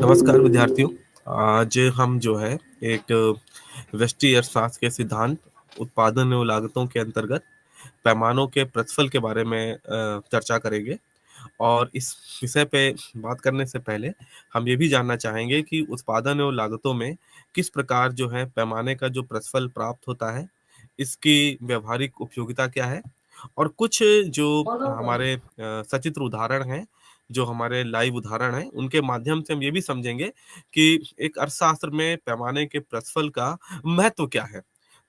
नमस्कार विद्यार्थियों। आज हम जो है एक व्यष्टि अर्थशास्त्र के सिद्धांत उत्पादन एवं लागतों के अंतर्गत पैमानों के प्रतिफल के बारे में चर्चा करेंगे। और इस विषय पे बात करने से पहले हम ये भी जानना चाहेंगे कि उत्पादन एवं लागतों में किस प्रकार जो है पैमाने का जो प्रतिफल प्राप्त होता है, इसकी व्यावहारिक उपयोगिता क्या है, और कुछ जो हमारे सचित्र उदाहरण हैं, जो हमारे लाइव उदाहरण हैं, उनके माध्यम से हम ये भी समझेंगे कि एक अर्थशास्त्र में पैमाने के प्रतिफल का महत्व क्या है।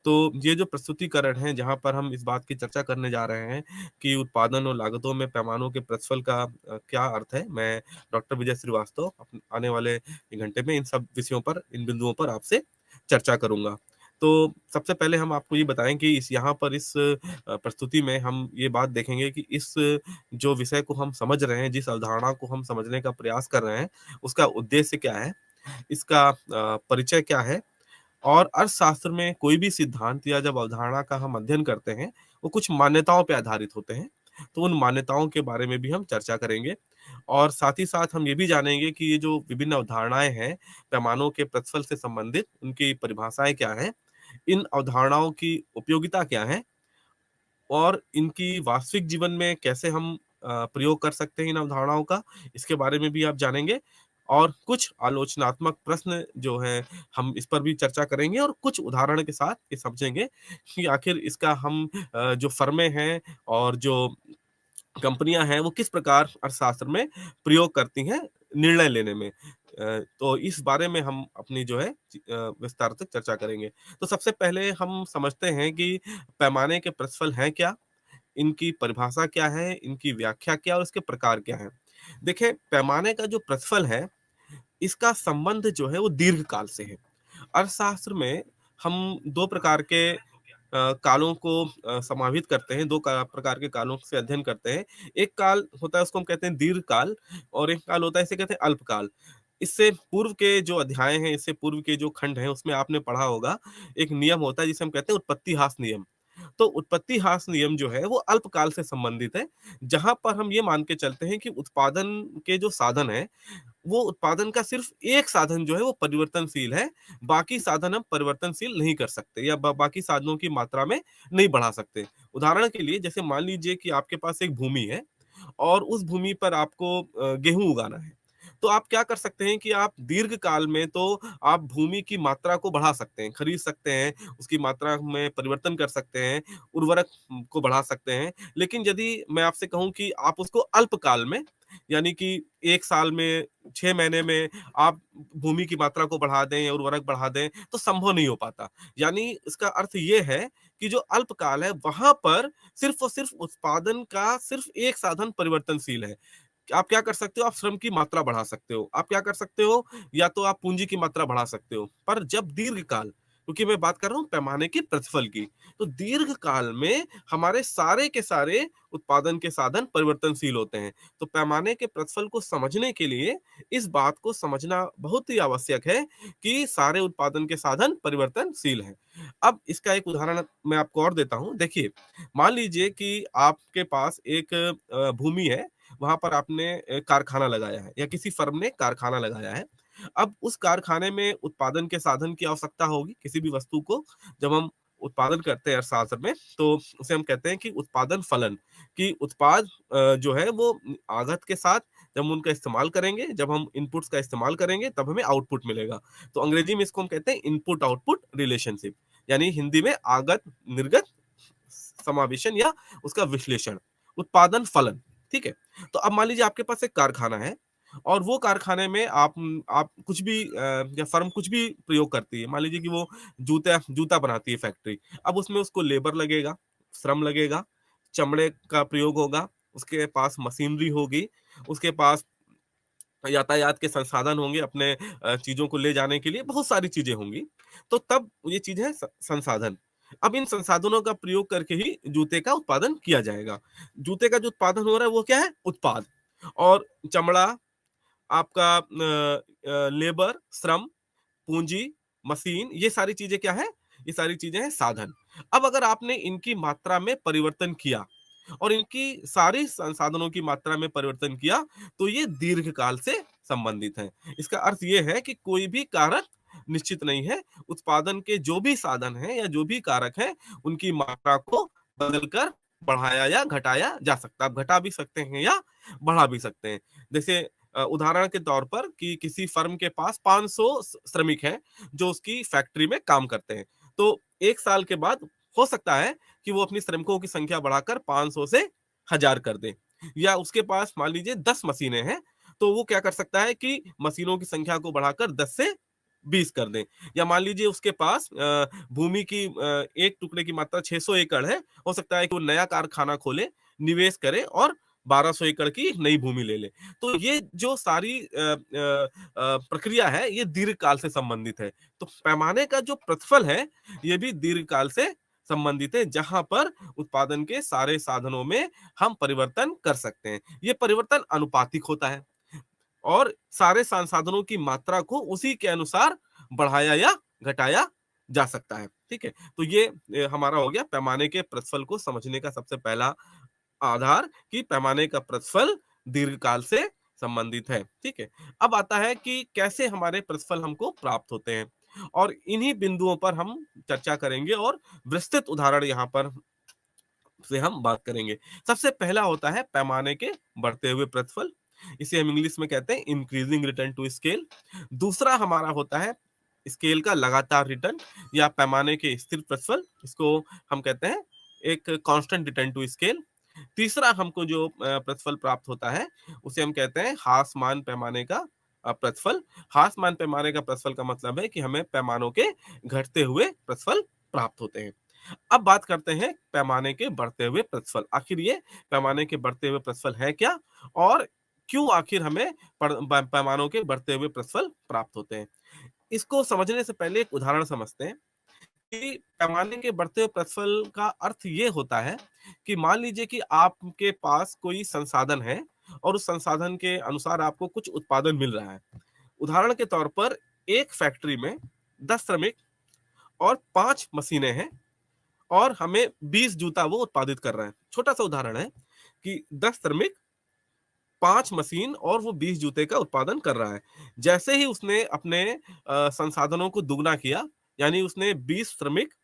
तो ये जो प्रस्तुतिकरण है, जहाँ पर हम इस बात की चर्चा करने जा रहे हैं कि उत्पादन और लागतों में पैमानों के प्रतिफल का क्या अर्थ है, मैं डॉक्टर विजय श्रीवास्तव आने वाले घंटे में इन सब विषयों पर, इन बिंदुओं पर आपसे चर्चा करूंगा। तो सबसे पहले हम आपको ये बताएं कि इस यहाँ पर इस प्रस्तुति में हम ये बात देखेंगे कि इस जो विषय को हम समझ रहे हैं, जिस अवधारणा को हम समझने का प्रयास कर रहे हैं, उसका उद्देश्य क्या है, इसका परिचय क्या है, और अर्थशास्त्र में कोई भी सिद्धांत या जब अवधारणा का हम अध्ययन करते हैं, वो कुछ मान्यताओं पे आधारित होते हैं। तो उन मान्यताओं के बारे में भी हम चर्चा करेंगे। और साथ ही साथ हम ये भी जानेंगे कि ये जो विभिन्न अवधारणाएं हैं पैमानों के प्रतिफल से संबंधित, उनकी परिभाषाएं क्या हैं, इन अवधारणाओं की उपयोगिता क्या है, और इनकी वास्तविक जीवन में कैसे हम प्रयोग कर सकते हैं इन अवधारणाओं का, इसके बारे में भी आप जानेंगे। और कुछ आलोचनात्मक प्रश्न जो है, हम इस पर भी चर्चा करेंगे और कुछ उदाहरण के साथ ये समझेंगे कि आखिर इसका हम जो फर्में हैं और जो कंपनियां हैं, वो किस प्रकार अर्थशास्त्र में प्रयोग करती हैं निर्णय लेने में। तो इस बारे में हम अपनी जो है विस्तार तक चर्चा करेंगे। तो सबसे पहले हम समझते हैं कि पैमाने के प्रतिफल हैं क्या, इनकी परिभाषा क्या है, इनकी व्याख्या क्या, और इसके प्रकार क्या हैं। देखें, पैमाने का जो प्रतिफल है, इसका संबंध जो है वो दीर्घकाल से है। अर्थशास्त्र में हम दो प्रकार के कालों को समाहित करते हैं, प्रकार के कालों से अध्ययन करते हैं। एक काल होता है, उसको हम कहते हैं दीर्घकाल, और एक काल होता है, इसे कहते हैं अल्पकाल। इससे पूर्व के जो अध्याय हैं, इससे पूर्व के जो खंड हैं, उसमें आपने पढ़ा होगा, एक नियम होता है जिसे हम कहते हैं उत्पत्ति ह्रास नियम। तो उत्पत्ति ह्रास नियम जो है वो अल्पकाल से संबंधित है, जहां पर हम ये मान के चलते हैं कि उत्पादन के जो साधन है, वो उत्पादन का सिर्फ एक साधन जो है वो परिवर्तनशील है। बाकी साधन हम परिवर्तनशील नहीं कर सकते, या बाकी साधनों की मात्रा में नहीं बढ़ा सकते। उदाहरण के लिए, जैसे मान लीजिए कि आपके पास एक भूमि है और उस भूमि पर आपको गेहूं उगाना है। तो आप क्या कर सकते हैं कि आप दीर्घ काल में तो आप भूमि की मात्रा को बढ़ा सकते हैं, खरीद सकते हैं, उसकी मात्रा में परिवर्तन कर सकते हैं, उर्वरक को बढ़ा सकते हैं। लेकिन यदि मैं आपसे कहूं कि आप उसको अल्पकाल में, यानी कि 1 साल में, 6 महीने में आप भूमि की मात्रा को बढ़ा दें या उर्वरक बढ़ा दें, तो संभव नहीं हो पाता। यानी इसका अर्थ ये है कि जो अल्पकाल है, वहां पर सिर्फ और सिर्फ उत्पादन का सिर्फ एक साधन परिवर्तनशील है। आप क्या कर सकते हो? आप श्रम की मात्रा बढ़ा सकते हो। आप क्या कर सकते हो? या तो आप पूंजी की मात्रा बढ़ा सकते हो। पर जब दीर्घकाल, क्योंकि मैं बात कर रहा हूं पैमाने की प्रतिफल की, तो दीर्घ काल में हमारे सारे के सारे उत्पादन के साधन परिवर्तनशील होते हैं। तो पैमाने के प्रतिफल को समझने के लिए इस बात को समझना बहुत ही आवश्यक है कि सारे उत्पादन के साधन परिवर्तनशील हैं। अब इसका एक उदाहरण मैं आपको और देता हूं। देखिए, मान लीजिए कि आपके पास एक भूमि है, वहां पर आपने कारखाना लगाया है, या किसी फर्म ने कारखाना लगाया है। अब उस कारखाने में उत्पादन के साधन की आवश्यकता होगी, किसी भी वस्तु को जब हम उत्पादन करते हैं अर्थशास्त्र में, तो उसे हम कहते हैं कि उत्पादन फलन, कि उत्पाद जो है वो आगत के साथ जब हम उनका इस्तेमाल करेंगे, जब हम इनपुट्स का इस्तेमाल करेंगे, तब हमें आउटपुट मिलेगा। तो अंग्रेजी में इसको हम कहते हैं इनपुट आउटपुट रिलेशनशिप, यानी हिंदी में आगत निर्गत समावेशन या उसका विश्लेषण, उत्पादन फलन। ठीक है। तो अब मान लीजिए आपके पास एक कारखाना है, और वो कारखाने में आप कुछ भी या फर्म कुछ भी प्रयोग करती है। मान लीजिए कि वो जूता जूता बनाती है फैक्ट्री। अब उसमें उसको लेबर लगेगा, श्रम लगेगा, चमड़े का प्रयोग होगा, उसके पास मशीनरी होगी, उसके पास यातायात के संसाधन होंगे, अपने चीजों को ले जाने के लिए बहुत सारी चीजें होंगी। तो तब ये चीज है संसाधन। अब इन संसाधनों का प्रयोग करके ही जूते का उत्पादन किया जाएगा। जूते का जो उत्पादन हो रहा है वो क्या है? उत्पाद। और चमड़ा, आपका लेबर, श्रम, पूंजी, मशीन, ये सारी चीजें क्या है? ये सारी चीजें हैं साधन। अब अगर आपने इनकी मात्रा में परिवर्तन किया और इनकी सारी संसाधनों की मात्रा में परिवर्तन किया, तो ये दीर्घकाल से संबंधित हैं। इसका अर्थ ये है कि कोई भी कारक निश्चित नहीं है, उत्पादन के जो भी साधन हैं या जो भी कारक हैं, उनकी मात्रा को बदलकर बढ़ाया या घटाया जा सकता है। आप घटा भी सकते हैं या बढ़ा भी सकते हैं। जैसे उदाहरण के तौर पर कि किसी फर्म के पास 500 श्रमिक हैं जो उसकी फैक्ट्री में काम करते हैं। तो 1 साल के बाद हो सकता है कि वो अपनी श्रमिकों की संख्या बढ़ाकर 500 से 1000 कर दे। या उसके पास मान लीजिए 10 मशीनें हैं, तो वो क्या कर सकता है कि मशीनों की संख्या को बढ़ाकर 10 से 20 कर दें। या मान लीजिए उसके पास भूमि की एक टुकड़े की मात्रा 600 एकड़ है, हो सकता है कि वो नया कारखाना खोले, निवेश करे और 1200 एकड़ की एक नई भूमि ले ले। तो ये जो सारी प्रक्रिया है, ये दीर्घकाल से संबंधित है। तो पैमाने का जो प्रतिफल है, ये भी दीर्घकाल से संबंधित है, जहाँ पर उत्पादन के सारे साधनों में हम परिवर्तन कर सकते हैं। ये परिवर्तन अनुपातिक होता है और सारे संसाधनों की मात्रा को उसी के अनुसार बढ़ाया या घटाया जा सकता है। ठीक है? तो ये हमारा हो गया पैमाने के प्रतिफल को समझने का सबसे पहला आधार कि पैमाने का प्रतिफल दीर्घकाल से संबंधित है। ठीक है? अब आता है कि कैसे हमारे प्रतिफल हमको प्राप्त होते हैं और इन्हीं बिंदुओं पर हम चर्चा करेंगे और विस्तृत उदाहरण यहाँ पर से हम बात करेंगे। सबसे पहला होता है पैमाने के बढ़ते हुए प्रतिफल, इसे हम इंग्लिश में कहते हैं इंक्रीजिंग रिटर्न टू स्केल। दूसरा हमारा होता है स्केल का लगातार रिटर्न या पैमाने के स्थिर प्रतिफल, इसको हम कहते हैं एक कांस्टेंट रिटर्न टू स्केल। तीसरा हमको जो प्रतिफल प्राप्त होता है, उसे हम कहते हैं ह्रासमान पैमाने का प्रतिफल। ह्रासमान पैमाने का प्रतिफल का मतलब है कि हमें पैमानों के घटते हुए प्रतिफल प्राप्त होते हैं। अब बात करते हैं पैमाने के बढ़ते हुए प्रतिफल। आखिर ये पैमाने के बढ़ते हुए प्रतिफल है क्या? और क्यों आखिर हमें पैमानों के बढ़ते हुए प्रतिफल प्राप्त होते हैं? इसको समझने से पहले एक उदाहरण समझते हैं कि पैमाने के बढ़ते हुए प्रतिफल का अर्थ ये होता है कि मान लीजिए कि आपके पास कोई संसाधन है और उस संसाधन के अनुसार आपको कुछ उत्पादन मिल रहा है। उदाहरण के तौर पर एक फैक्ट्री में 10 श्रमिक और 5 मशीनें हैं और हमें 20 जूता वो उत्पादित कर रहे हैं। छोटा-सा उदाहरण है कि 10 श्रमिक, 5 मशीन और वो 20 जूते का उत्पादन कर रहा है। जैसे ही उसने अपने संसाधनों को दुगना किया, यानी उसने 20 श्रमिक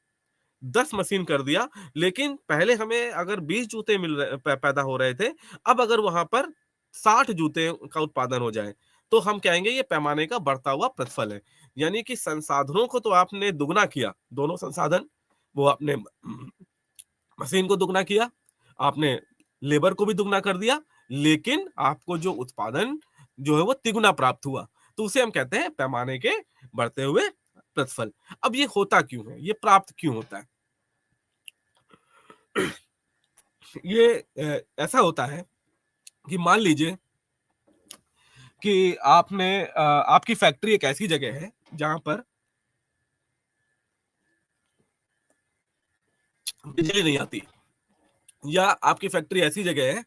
10 मशीन कर दिया, लेकिन पहले हमें अगर 20 जूते मिल रहे पैदा हो रहे थे, अब अगर वहाँ पर 60 जूते का उत्पादन हो जाए, तो हम कहेंगे ये पैमाने का बढ़ता हुआ प्रतिफल है। यानी कि संसाधनों को तो आपने दुगना किया, दोनों संसाधन, वो आपने मशीन को दुगना किया, आपने लेबर को भी दुगना कर दिया, लेकिन आपको जो उत्पादन जो है वो तिगुना प्राप्त हुआ। तो उसे हम कहते हैं पैमाने के बढ़ते हुए प्रतिफल। अब ये होता क्यों है? ये प्राप्त क्यों होता है? ये ऐसा होता है कि मान लीजिए कि आपकी फैक्ट्री एक ऐसी जगह है जहाँ पर बिजली नहीं आती, या आपकी फैक्ट्री ऐसी जगह है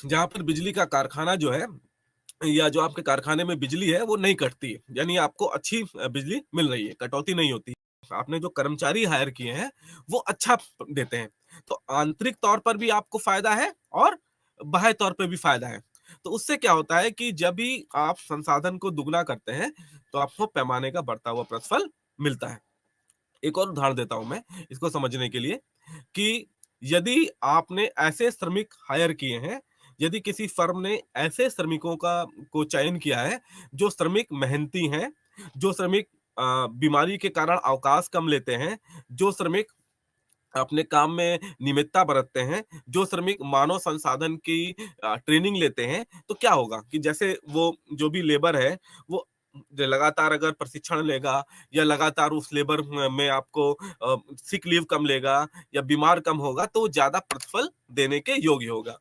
जहाँ पर बिजली का कारखाना जो है या जो आपके कारखाने में बिजली है वो नहीं कटती है, यानी आपको अच्छी बिजली मिल रही है, कटौती नहीं होती। आपने जो कर्मचारी हायर किए हैं वो अच्छा देते हैं, तो आंतरिक तौर पर भी आपको फायदा है और बाह्य तौर पे भी फायदा है। तो उससे क्या होता है कि जब भी आप संसाधन को दुगना करते हैं तो आपको पैमाने का बढ़ता हुआ प्रतिफल मिलता है। एक और उदाहरण देता हूं मैं इसको समझने के लिए कि यदि आपने ऐसे श्रमिक हायर किए हैं, यदि किसी फर्म ने ऐसे श्रमिकों का को चयन किया है जो श्रमिक मेहनती हैं, जो श्रमिक बीमारी के कारण अवकाश कम लेते हैं, जो श्रमिक अपने काम में नियमितता बरतते हैं, जो श्रमिक मानव संसाधन की ट्रेनिंग लेते हैं, तो क्या होगा कि जैसे वो जो भी लेबर है, वो लगातार अगर प्रशिक्षण लेगा या लगातार उस लेबर में आपको सिक लीव कम लेगा या बीमार कम होगा, तो वो ज़्यादा प्रतिफल देने के योग्य होगा।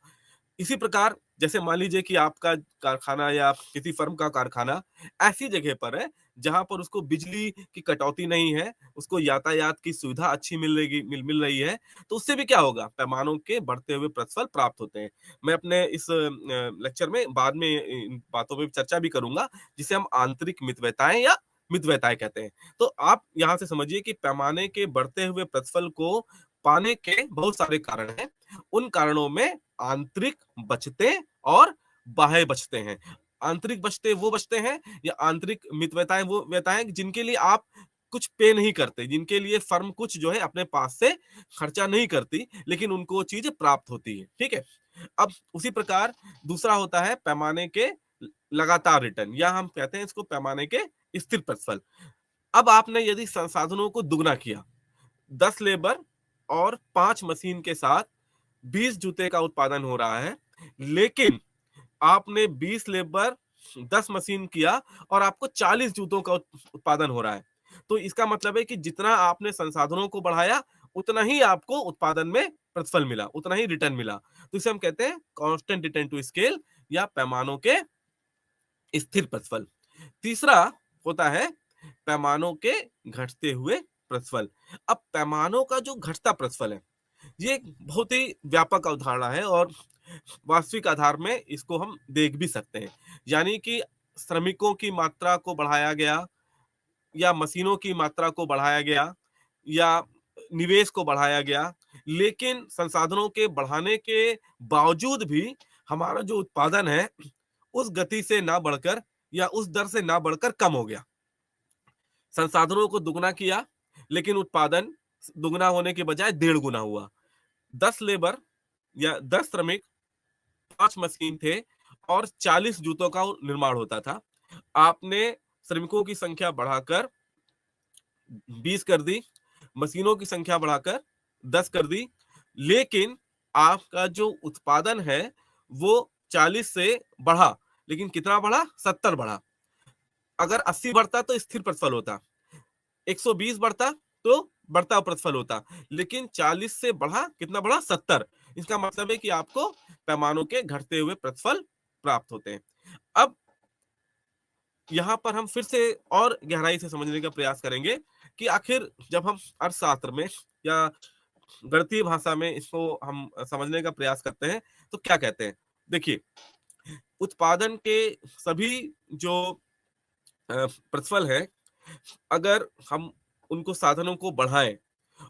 इसी प्रकार जैसे मान लीजिए कि आपका कारखाना या किसी फर्म का कारखाना ऐसी जगह पर है जहां पर उसको बिजली की कटौती नहीं है, उसको यातायात की सुविधा अच्छी मिल रही है, तो उससे भी क्या होगा, पैमानों के बढ़ते हुए प्रतिफल प्राप्त होते हैं। मैं अपने इस लेक्चर में बाद में इन बातों पर चर्चा भी करूंगा, जिसे हम आंतरिक मितव्यताएं या मितव्यताएं कहते हैं। तो आप यहाँ से समझिए कि पैमाने के बढ़ते हुए प्रतिफल को पाने के बहुत सारे कारण हैं। उन कारणों में आंतरिक बचते और बाह्य बचते हैं। आंतरिक बचते वो बचते हैं या आंतरिक मितव्यताएं वो व्यताएं जिनके लिए आप कुछ पे नहीं करते, जिनके लिए फर्म कुछ जो है अपने पास से खर्चा नहीं करती, लेकिन उनको वो चीज प्राप्त होती है। ठीक है। अब उसी प्रकार दूसरा होता है पैमाने के लगातार रिटर्न, या हम कहते हैं इसको पैमाने के स्थिर प्रतिफल। अब आपने यदि संसाधनों को दुगना किया, 10 लेबर और 5 मशीन के साथ 20 जूते का उत्पादन हो रहा है, लेकिन आपने 20 लेबर 10 मशीन किया और आपको 40 जूतों का उत्पादन हो रहा है। तो इसका मतलब है कि जितना आपने संसाधनों को बढ़ाया, उतना ही आपको उत्पादन में प्रतिफल मिला, उतना ही रिटर्न मिला। तो इसे हम कहते हैं कांस्टेंट रिटर्न टू स्केल या पैमानों के स्थिर प्रतिफल। तीसरा होता है पैमानों के घटते हुए प्रतिफल। अब पैमानों का जो घटता प्रतिफल है, ये एक बहुत ही व्यापक अवधारणा है और वास्तविक आधार में इसको हम देख भी सकते हैं। यानी कि श्रमिकों की मात्रा को बढ़ाया गया, या मशीनों की मात्रा को बढ़ाया गया, या निवेश को बढ़ाया गया, लेकिन संसाधनों के बढ़ाने के बावजूद भी हमारा जो उत्पादन है उस गति से ना बढ़कर या उस दर से ना बढ़कर कम हो गया। संसाधनों को दुगना किया, लेकिन उत्पादन दुगना होने के बजाय 1.5 गुना हुआ। 10 लेबर या 10 श्रमिक, 5 मशीन थे और 40 जूतों का निर्माण होता था। आपने श्रमिकों की संख्या बढ़ाकर 20 कर दी, मशीनों की संख्या बढ़ाकर 10 कर दी, लेकिन आपका जो उत्पादन है वो 40 से बढ़ा, लेकिन कितना बढ़ा? 70 बढ़ा। अगर 80 बढ़ता तो स्थिर प्रतिफल होता, 120 बढ़ता तो बढ़ता प्रतिफल होता, लेकिन 40 से बढ़ा, कितना बढ़ा? 70। इसका मतलब है कि आपको पैमानों के घटते हुए प्रतिफल प्राप्त होते हैं। अब यहाँ पर हम फिर से और गहराई से समझने का प्रयास करेंगे कि आखिर जब हम अर्थशास्त्र में या गणितीय भाषा में इसको हम समझने का प्रयास करते हैं तो क्या कहते हैं। देखिए, उत्पादन के सभी जो प्रतिफल है, अगर हम उनको साधनों को बढ़ाएं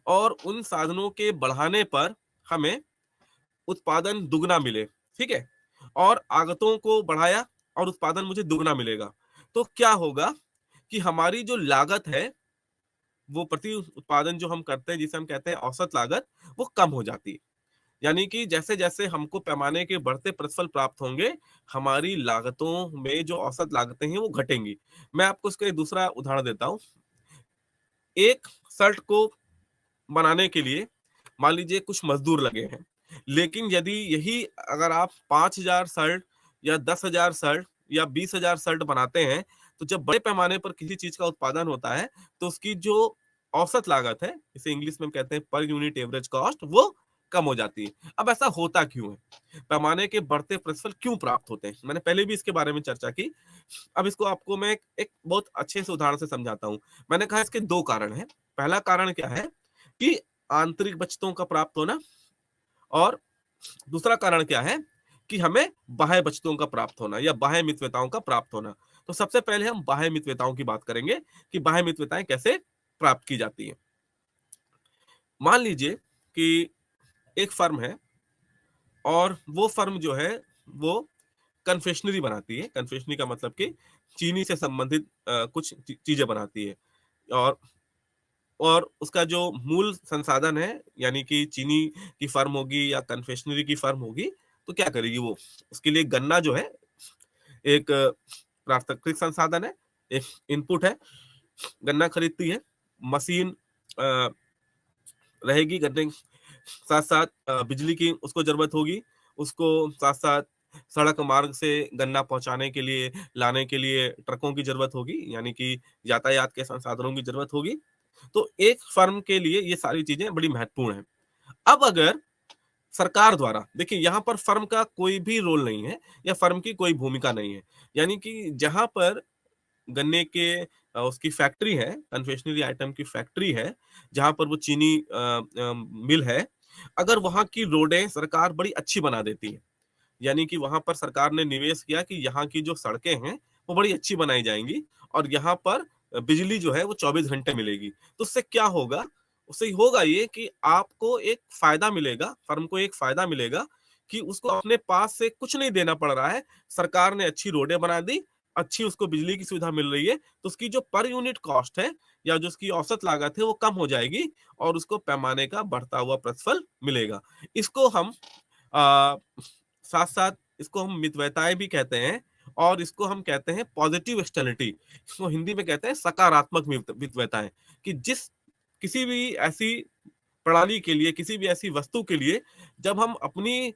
और उन साधनों के बढ़ाने पर हमें उत्पादन दुगना मिले, ठीक है, और आगतों को बढ़ाया और उत्पादन मुझे दुगना मिलेगा, तो क्या होगा कि हमारी जो लागत है वो प्रति उत्पादन जो हम करते हैं, जिसे हम कहते हैं औसत लागत, वो कम हो जाती है। यानी कि जैसे जैसे हमको पैमाने के बढ़ते प्रतिफल प्राप्त होंगे, हमारी लागतों में जो औसत लागतें हैं वो घटेंगी। मैं आपको इसका एक दूसरा उदाहरण देता हूँ। एक शर्ट को बनाने के लिए मान लीजिए कुछ मजदूर लगे हैं, लेकिन यदि यही अगर आप 5,000 शर्ट या 10,000 शर्ट या 20,000 शर्ट बनाते हैं, तो जब बड़े पैमाने पर किसी चीज का उत्पादन होता है तो उसकी जो औसत लागत है, इसे इंग्लिश में हम कहते हैं पर यूनिट एवरेज कॉस्ट, वो कम हो जाती है। अब ऐसा होता क्यों है? पैमाने के बढ़ते प्रतिफल क्यों प्राप्त होते हैं? मैंने पहले भी इसके बारे में चर्चा की। अब इसको आपको मैं एक बहुत अच्छे से उदाहरण से समझाता हूँ। मैंने कहा इसके 2 कारण हैं। पहला कारण क्या है कि आंतरिक बचतों का प्राप्त होना, और दूसरा कारण क्या है कि हमें बाह्य बचतों का प्राप्त होना या बाह्य मितव्यताओं का प्राप्त होना। तो सबसे पहले हम बाह्य मितव्यताओं की बात करेंगे कि बाह्य मितव्यताएं कैसे प्राप्त की जाती हैं। मान लीजिए कि एक फर्म है और वो फर्म जो है वो कन्फेक्शनरी बनाती है। कन्फेक्शनरी का मतलब कि चीनी से संबंधित कुछ चीजें बनाती है, और उसका जो मूल संसाधन है, यानी कि चीनी की फर्म होगी या कन्फेक्शनरी की फर्म होगी, तो क्या करेगी वो? उसके लिए गन्ना जो है एक प्राकृतिक संसाधन है, एक इनपुट है। गन्ना खरीदती है, मशीन अ, रहेगी, गन्ने के साथ साथ बिजली की उसको जरूरत होगी, उसको साथ साथ सड़क मार्ग से गन्ना पहुंचाने के लिए, लाने के लिए ट्रकों की जरूरत होगी, यानी कि यातायात के संसाधनों की जरूरत होगी। तो एक फर्म के लिए ये सारी चीजें बड़ी महत्वपूर्ण हैं। अब अगर सरकार द्वारा, देखिए यहाँ पर फर्म का कोई भी रोल नहीं है या फर्म की कोई भूमिका नहीं है, यानी कि जहां पर गन्ने के उसकी फैक्ट्री है, कन्फेक्शनरी आइटम की फैक्ट्री है, जहां पर वो चीनी मिल है, अगर वहां की रोडें सरकार बड़ी अच्छी बना देती है, यानी कि वहां पर सरकार ने निवेश किया कि यहाँ की जो सड़कें हैं वो बड़ी अच्छी बनाई जाएंगी और यहाँ पर बिजली जो है वो 24 घंटे मिलेगी, तो उससे क्या होगा? उससे होगा ये कि आपको एक फायदा मिलेगा, फर्म को एक फायदा मिलेगा कि उसको अपने पास से कुछ नहीं देना पड़ रहा है, सरकार ने अच्छी रोडें बना दी, अच्छी उसको बिजली की सुविधा मिल रही है, तो उसकी जो पर यूनिट कॉस्ट है या जो उसकी औसत लागत है वो कम हो जाएगी और उसको पैमाने का बढ़ता हुआ प्रतिफल मिलेगा। इसको हम अ, साथ-साथ इसको हम मितव्ययताएँ भी कहते हैं और इसको हम कहते हैं पॉजिटिव एक्सटर्निटी। इसको हिंदी में कहते हैं सकारात्मक मितव्ययताएँ, कि किसी भी ऐसी प्रणाली के लिए, किसी भी ऐसी वस्तु के लिए जब हम अपनी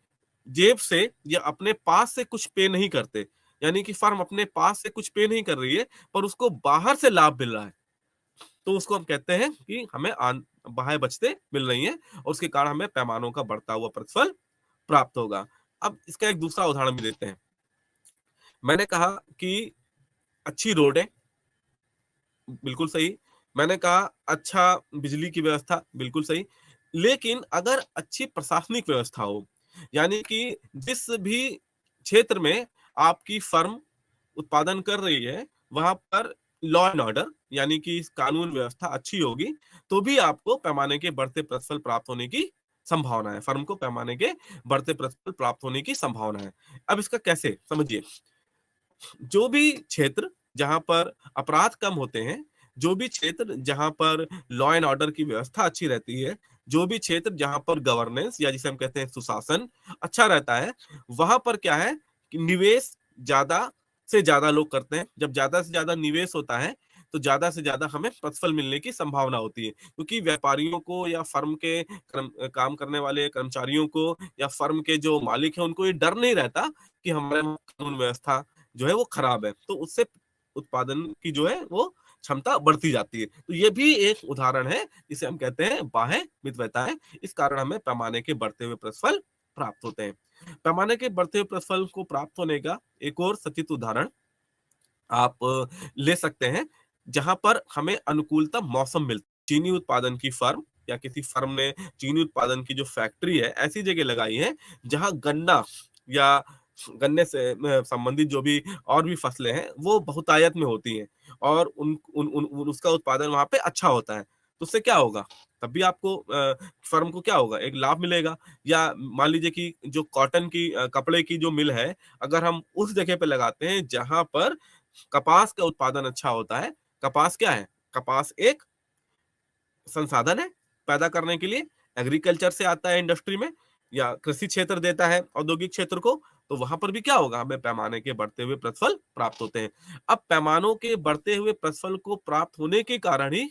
जेब से या अपने पास से कुछ पे नहीं करते, यानी कि फर्म अपने पास से कुछ पे नहीं कर रही है, पर उसको बाहर से लाभ मिल रहा है, तो उसको हम कहते हैं कि हमें बाह्य बचतें मिल रही हैं और उसके कारण हमें पैमानों का बढ़ता हुआ प्रतिफल प्राप्त होगा। अब इसका एक दूसरा उदाहरण भी देते हैं। मैंने कहा कि अच्छी रोडें, बिल्कुल सही। मैंने कहा अच्छा बिजली की व्यवस्था, बिल्कुल सही। लेकिन अगर अच्छी प्रशासनिक व्यवस्था हो, यानी कि जिस भी क्षेत्र में आपकी फर्म उत्पादन कर रही है, वहाँ पर लॉ एंड ऑर्डर यानी कि कानून व्यवस्था अच्छी होगी, तो भी आपको पैमाने के बढ़ते प्रतिफल प्राप्त होने की संभावना है। फर्म को पैमाने के बढ़ते प्रतिफल प्राप्त होने की संभावना है। अब इसका कैसे? समझिए। जो भी क्षेत्र जहाँ पर अपराध कम होते हैं, जो भी क्षेत्र जहाँ पर लॉ एंड ऑर्डर की व्यवस्था अच्छी रहती है, जो भी क्षेत्र जहाँ पर गवर्नेंस या जिसे हम कहते हैं सुशासन अच्छा रहता है, वहाँ पर क्या है कि निवेश ज़्यादा से ज़्यादा लोग करते हैं। जब ज़्यादा से ज़्यादा निवेश होता है, तो ज़्यादा से ज़्यादा हमें प्रतिफल मिलने की संभावना होती है। क्योंकि व्यापारियों को या फर्म के काम करने वाले कर्मचारियों को या फर्म के जो मालिक हैं, उनको ये डर नहीं रहता कि हमारे वहाँ कानून व्यवस्था जो है वो खराब है, तो उससे उत्पादन की जो है वो क्षमता बढ़ती जाती है। तो ये भी एक उदाहरण है जिसे हम कहते हैं बाह्य मितव्ययताएं। इस कारण हमें पैमाने के बढ़ते हुए प्रतिफल प्राप्त होते हैं। पैमाने के बढ़ते हुए प्रतिफल को प्राप्त होने का एक और सचित्र उदाहरण आप ले सकते हैं, जहां पर हमें अनुकूलतम मौसम मिलता है। चीनी उत्पादन की फर्म या किसी फर्म ने चीनी उत्पादन की जो फैक्ट्री है ऐसी जगह लगाई है जहां गन्ना या गन्ने से संबंधित जो भी और भी फसलें हैं वो बहुतायत में होती हैं और उसका उत्पादन वहां पे अच्छा होता है। तो उससे क्या होगा? तब भी आपको फर्म को क्या होगा? एक लाभ मिलेगा। या मान लीजिए कि जो कॉटन की कपड़े की जो मिल है, अगर हम उस जगह पे लगाते हैं जहां पर कपास का उत्पादन अच्छा होता है। कपास क्या है? कपास एक संसाधन है पैदा करने के लिए, एग्रीकल्चर से आता है इंडस्ट्री में या कृषि क्षेत्र देता है औद्योगिक क्षेत्र को, तो वहां पर भी क्या होगा? हमें पैमाने के बढ़ते हुए प्रतिफल प्राप्त होते हैं। अब पैमानों के बढ़ते हुए प्रतिफल को प्राप्त होने के कारण ही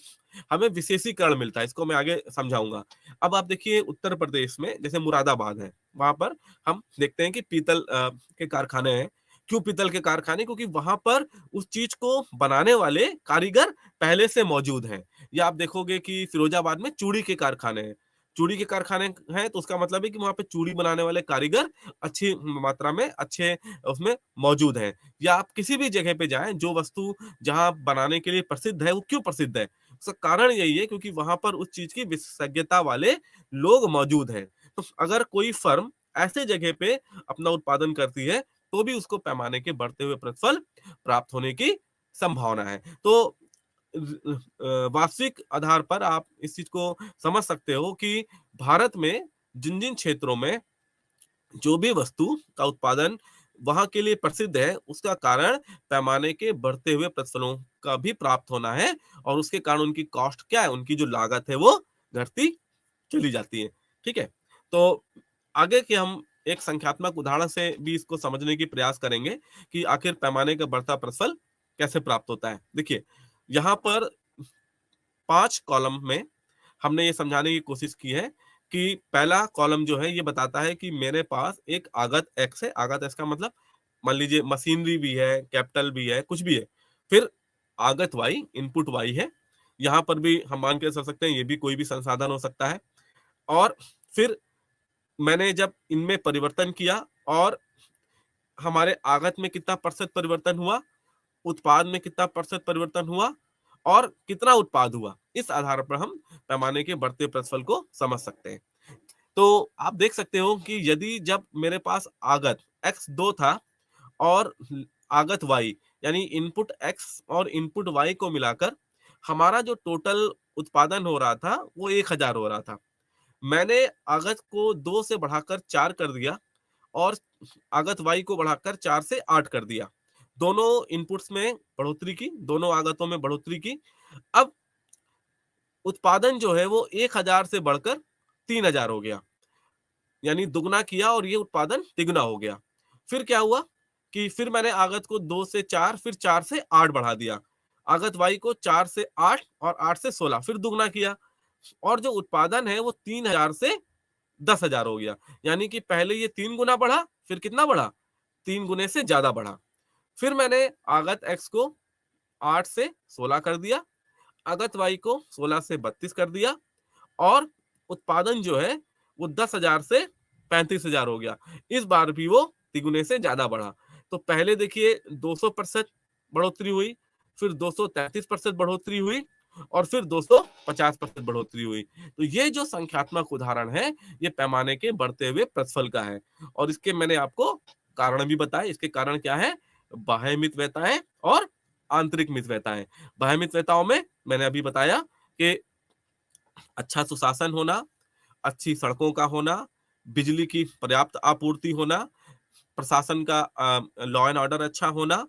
हमें विशेषीकरण मिलता है। इसको मैं आगे समझाऊंगा। अब आप देखिए उत्तर प्रदेश में जैसे मुरादाबाद है, वहां पर हम देखते हैं कि पीतल के कारखाने हैं। क्यों पीतल के कारखाने? क्योंकि वहां पर उस चीज को बनाने वाले कारीगर पहले से मौजूद हैं। या आप देखोगे कि फिरोजाबाद में चूड़ी के कारखाने हैं। चूड़ी के कारखाने हैं तो उसका मतलब है कि वहाँ पे चूड़ी बनाने वाले कारीगर अच्छी मात्रा में अच्छे उसमें मौजूद हैं। या आप किसी भी जगह पे जाएँ, जो वस्तु जहाँ बनाने के लिए प्रसिद्ध है, वो क्यों प्रसिद्ध है? उसका कारण यही है क्योंकि वहाँ पर उस चीज़ की विशेषज्ञता वाले लोग मौजूद हैं। तो अगर कोई फर्म ऐसे जगह पे अपना उत्पादन करती है, तो भी उसको पैमाने के बढ़ते हुए प्रतिफल प्राप्त होने की संभावना है। तो वास्तविक आधार पर आप इस चीज को समझ सकते हो कि भारत में जिन-जिन क्षेत्रों में जो भी वस्तु का उत्पादन वहां के लिए प्रसिद्ध है, उसका कारण पैमाने के बढ़ते हुए प्रतिफलों का भी प्राप्त होना है और उसके कारण उनकी कॉस्ट क्या है, उनकी जो लागत है वो घटती चली जाती है। ठीक है? तो आगे के हम एक संख्यात्मक उदाहरण से भी इसको समझने की प्रयास करेंगे कि आखिर पैमाने का बढ़ता प्रतिफल कैसे प्राप्त होता है। देखिए, यहाँ पर 5 कॉलम में हमने ये समझाने की कोशिश की है कि पहला कॉलम जो है ये बताता है कि मेरे पास एक आगत एक्स है। आगत एक्स का मतलब मान लीजिए मशीनरी भी है, कैपिटल भी है, कुछ भी है। फिर आगत वाई, इनपुट वाई है। यहाँ पर भी हम मान के चल सकते हैं ये भी कोई भी संसाधन हो सकता है। और फिर मैंने जब इनमें परिवर्तन किया और हमारे आगत में कितना प्रतिशत परिवर्तन हुआ, उत्पाद में कितना प्रतिशत परिवर्तन हुआ और कितना उत्पाद हुआ, इस आधार पर हम पैमाने के बढ़ते प्रतिफल को समझ सकते हैं। तो आप देख सकते हो कि यदि जब मेरे पास आगत x 2 था और आगत y यानी इनपुट x और इनपुट y को मिलाकर हमारा जो टोटल उत्पादन हो रहा था वो 1000 हो रहा था। मैंने आगत को 2 से बढ़ाकर 4 कर दिया और आगत y को बढ़ाकर 4 से 8 कर दिया। दोनों इनपुट्स में बढ़ोतरी की, दोनों आगतों में बढ़ोतरी की। अब उत्पादन जो है वो 1000 से बढ़कर 3000 हो गया, यानी दुगना किया और ये उत्पादन तिगुना हो गया। फिर क्या हुआ कि फिर मैंने आगत को 2 से 4, फिर 4 से 8 बढ़ा दिया। आगत y को 4 से 8 और 8 से 16, फिर दुगना किया और जो उत्पादन है वो 3000 से 10,000 हो गया। यानी कि पहले ये 3 गुना बढ़ा, फिर कितना बढ़ा? 3 गुने से ज्यादा बढ़ा। फिर मैंने आगत x को 8 से 16 कर दिया, आगत y को 16 से 32 कर दिया और उत्पादन जो है वो 10,000 से 35,000 हो गया। इस बार भी वो तिगुने से ज्यादा बढ़ा। तो पहले देखिए 200% बढ़ोतरी हुई, फिर 233% बढ़ोतरी हुई और फिर 250% बढ़ोतरी हुई। तो ये जो संख्यात्मक उदाहरण है, ये पैमाने के बढ़ते हुए प्रतिफल का है और इसके मैंने आपको कारण भी बताए। इसके कारण क्या है? बाह्य मितव्ययताएं और आंतरिक मितव्ययताएं। बाह्य मितव्ययताओं में मैंने अभी बताया कि अच्छा सुशासन होना, अच्छी सड़कों का होना, बिजली की पर्याप्त आपूर्ति होना, प्रशासन का लॉ एंड ऑर्डर अच्छा होना,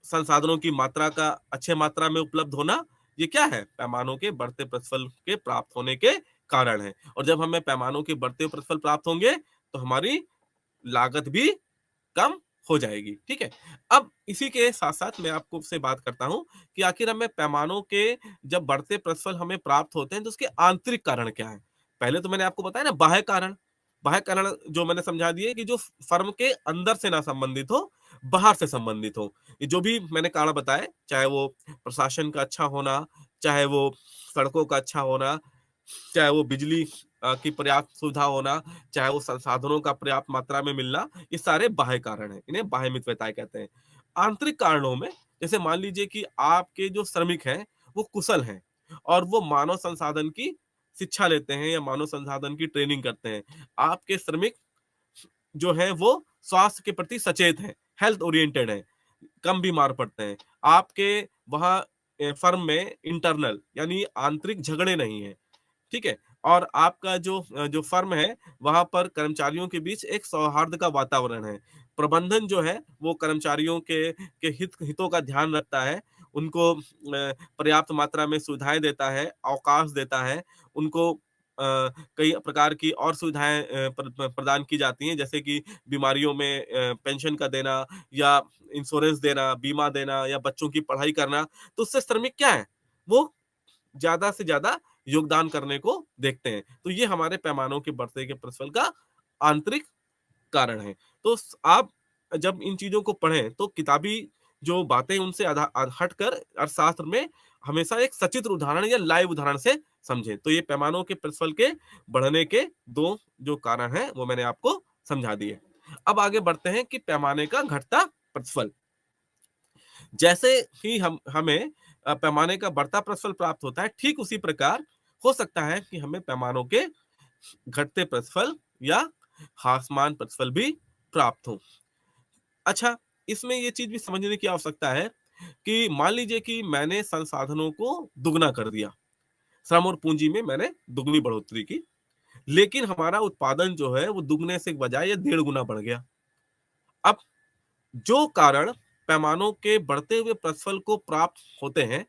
संसाधनों की मात्रा का अच्छे मात्रा में उपलब्ध होना, ये क्या है? पैमानों के बढ़ते प्रतिफल के प्राप्त होने के कारण है। और जब हमें पैमानों के बढ़ते हुए प्रतिफल प्राप्त होंगे, तो हमारी लागत भी कम हो जाएगी। ठीक है? अब इसी के साथ-साथ मैं आपको से बात करता हूँ कि आखिर हमें पैमानों के जब बढ़ते प्रतिफल हमें प्राप्त होते हैं, तो उसके आंतरिक कारण क्या हैं? पहले तो मैंने आपको बताया ना बाह्य कारण। बाह्य कारण जो मैंने समझा दिए कि जो फर्म के अंदर से ना संबंधित हो, बाहर से संबंधित हो। ये जो भी मैंने कारण बताए, चाहे वो प्रशासन का अच्छा होना, चाहे वो सड़कों का अच्छा होना, चाहे वो बिजली की पर्याप्त सुविधा होना, चाहे वो संसाधनों का पर्याप्त मात्रा में मिलना, ये सारे बाह्य कारण हैं। इन्हें बाह्य मितव्ययताएँ कहते हैं। आंतरिक कारणों में जैसे मान लीजिए कि आपके जो श्रमिक हैं, वो कुशल हैं और वो मानव संसाधन की शिक्षा लेते हैं या मानव संसाधन की ट्रेनिंग करते हैं। आपके श्रमिक जो हैं वो स्वास्थ्य के प्रति सचेत हैं, हेल्थ ओरिएंटेड हैं, कम बीमार पड़ते हैं। आपके वहाँ फर्म में इंटरनल यानी आंतरिक झगड़े नहीं हैं। ठीक है? और आपका जो फर्म है, वहाँ पर कर्मचारियों के बीच एक सौहार्द का वातावरण है। प्रबंधन जो है, वो कर्मचारियों के हितों का ध्यान रखता है, उनको पर्याप्त मात्रा में सुविधाएँ देता है, अवकाश देता है, उनको कई प्रकार की और सुविधाएँ प्रदान की जाती हैं, जैसे कि बीमारियों में पेंशन का देना या इंश्योरेंस देना, बीमा देना या बच्चों की पढ़ाई करना। तो उससे श्रमिक क्या है? वो ज़्यादा से ज़्यादा योगदान करने को देखते हैं। तो ये हमारे पैमानों के बढ़ते के प्रतिफल का आंतरिक कारण है। तो आप जब इन चीज़ों को पढ़ें तो किताबी जो बातें उनसे हटकर अर्थशास्त्र में हमेशा एक सचित्र उदाहरण या लाइव उदाहरण से समझें। तो ये पैमानों के प्रतिफल के बढ़ने के 2 जो कारण हैं वो मैंने आपको समझा दिए। अब आगे बढ़ते हैं कि पैमाने का घटता प्रतिफल। जैसे ही हम हमें पैमाने का बढ़ता प्रतिफल प्राप्त होता है, ठीक उसी प्रकार हो सकता है कि हमें पैमानों के घटते प्रतिफल या ह्रासमान प्रतिफल भी प्राप्त हो। अच्छा, इसमें ये चीज़ भी समझने की आवश्यकता है कि मान लीजिए कि मैंने संसाधनों को दुगना कर दिया, श्रम और पूँजी में मैंने दुगनी बढ़ोतरी की, लेकिन हमारा उत्पादन जो है वो दुगने से बजाय ये 1.5 गुना बढ़ गया। अब जो कारण पैमानों के बढ़ते हुए प्रतिफल को प्राप्त होते हैं,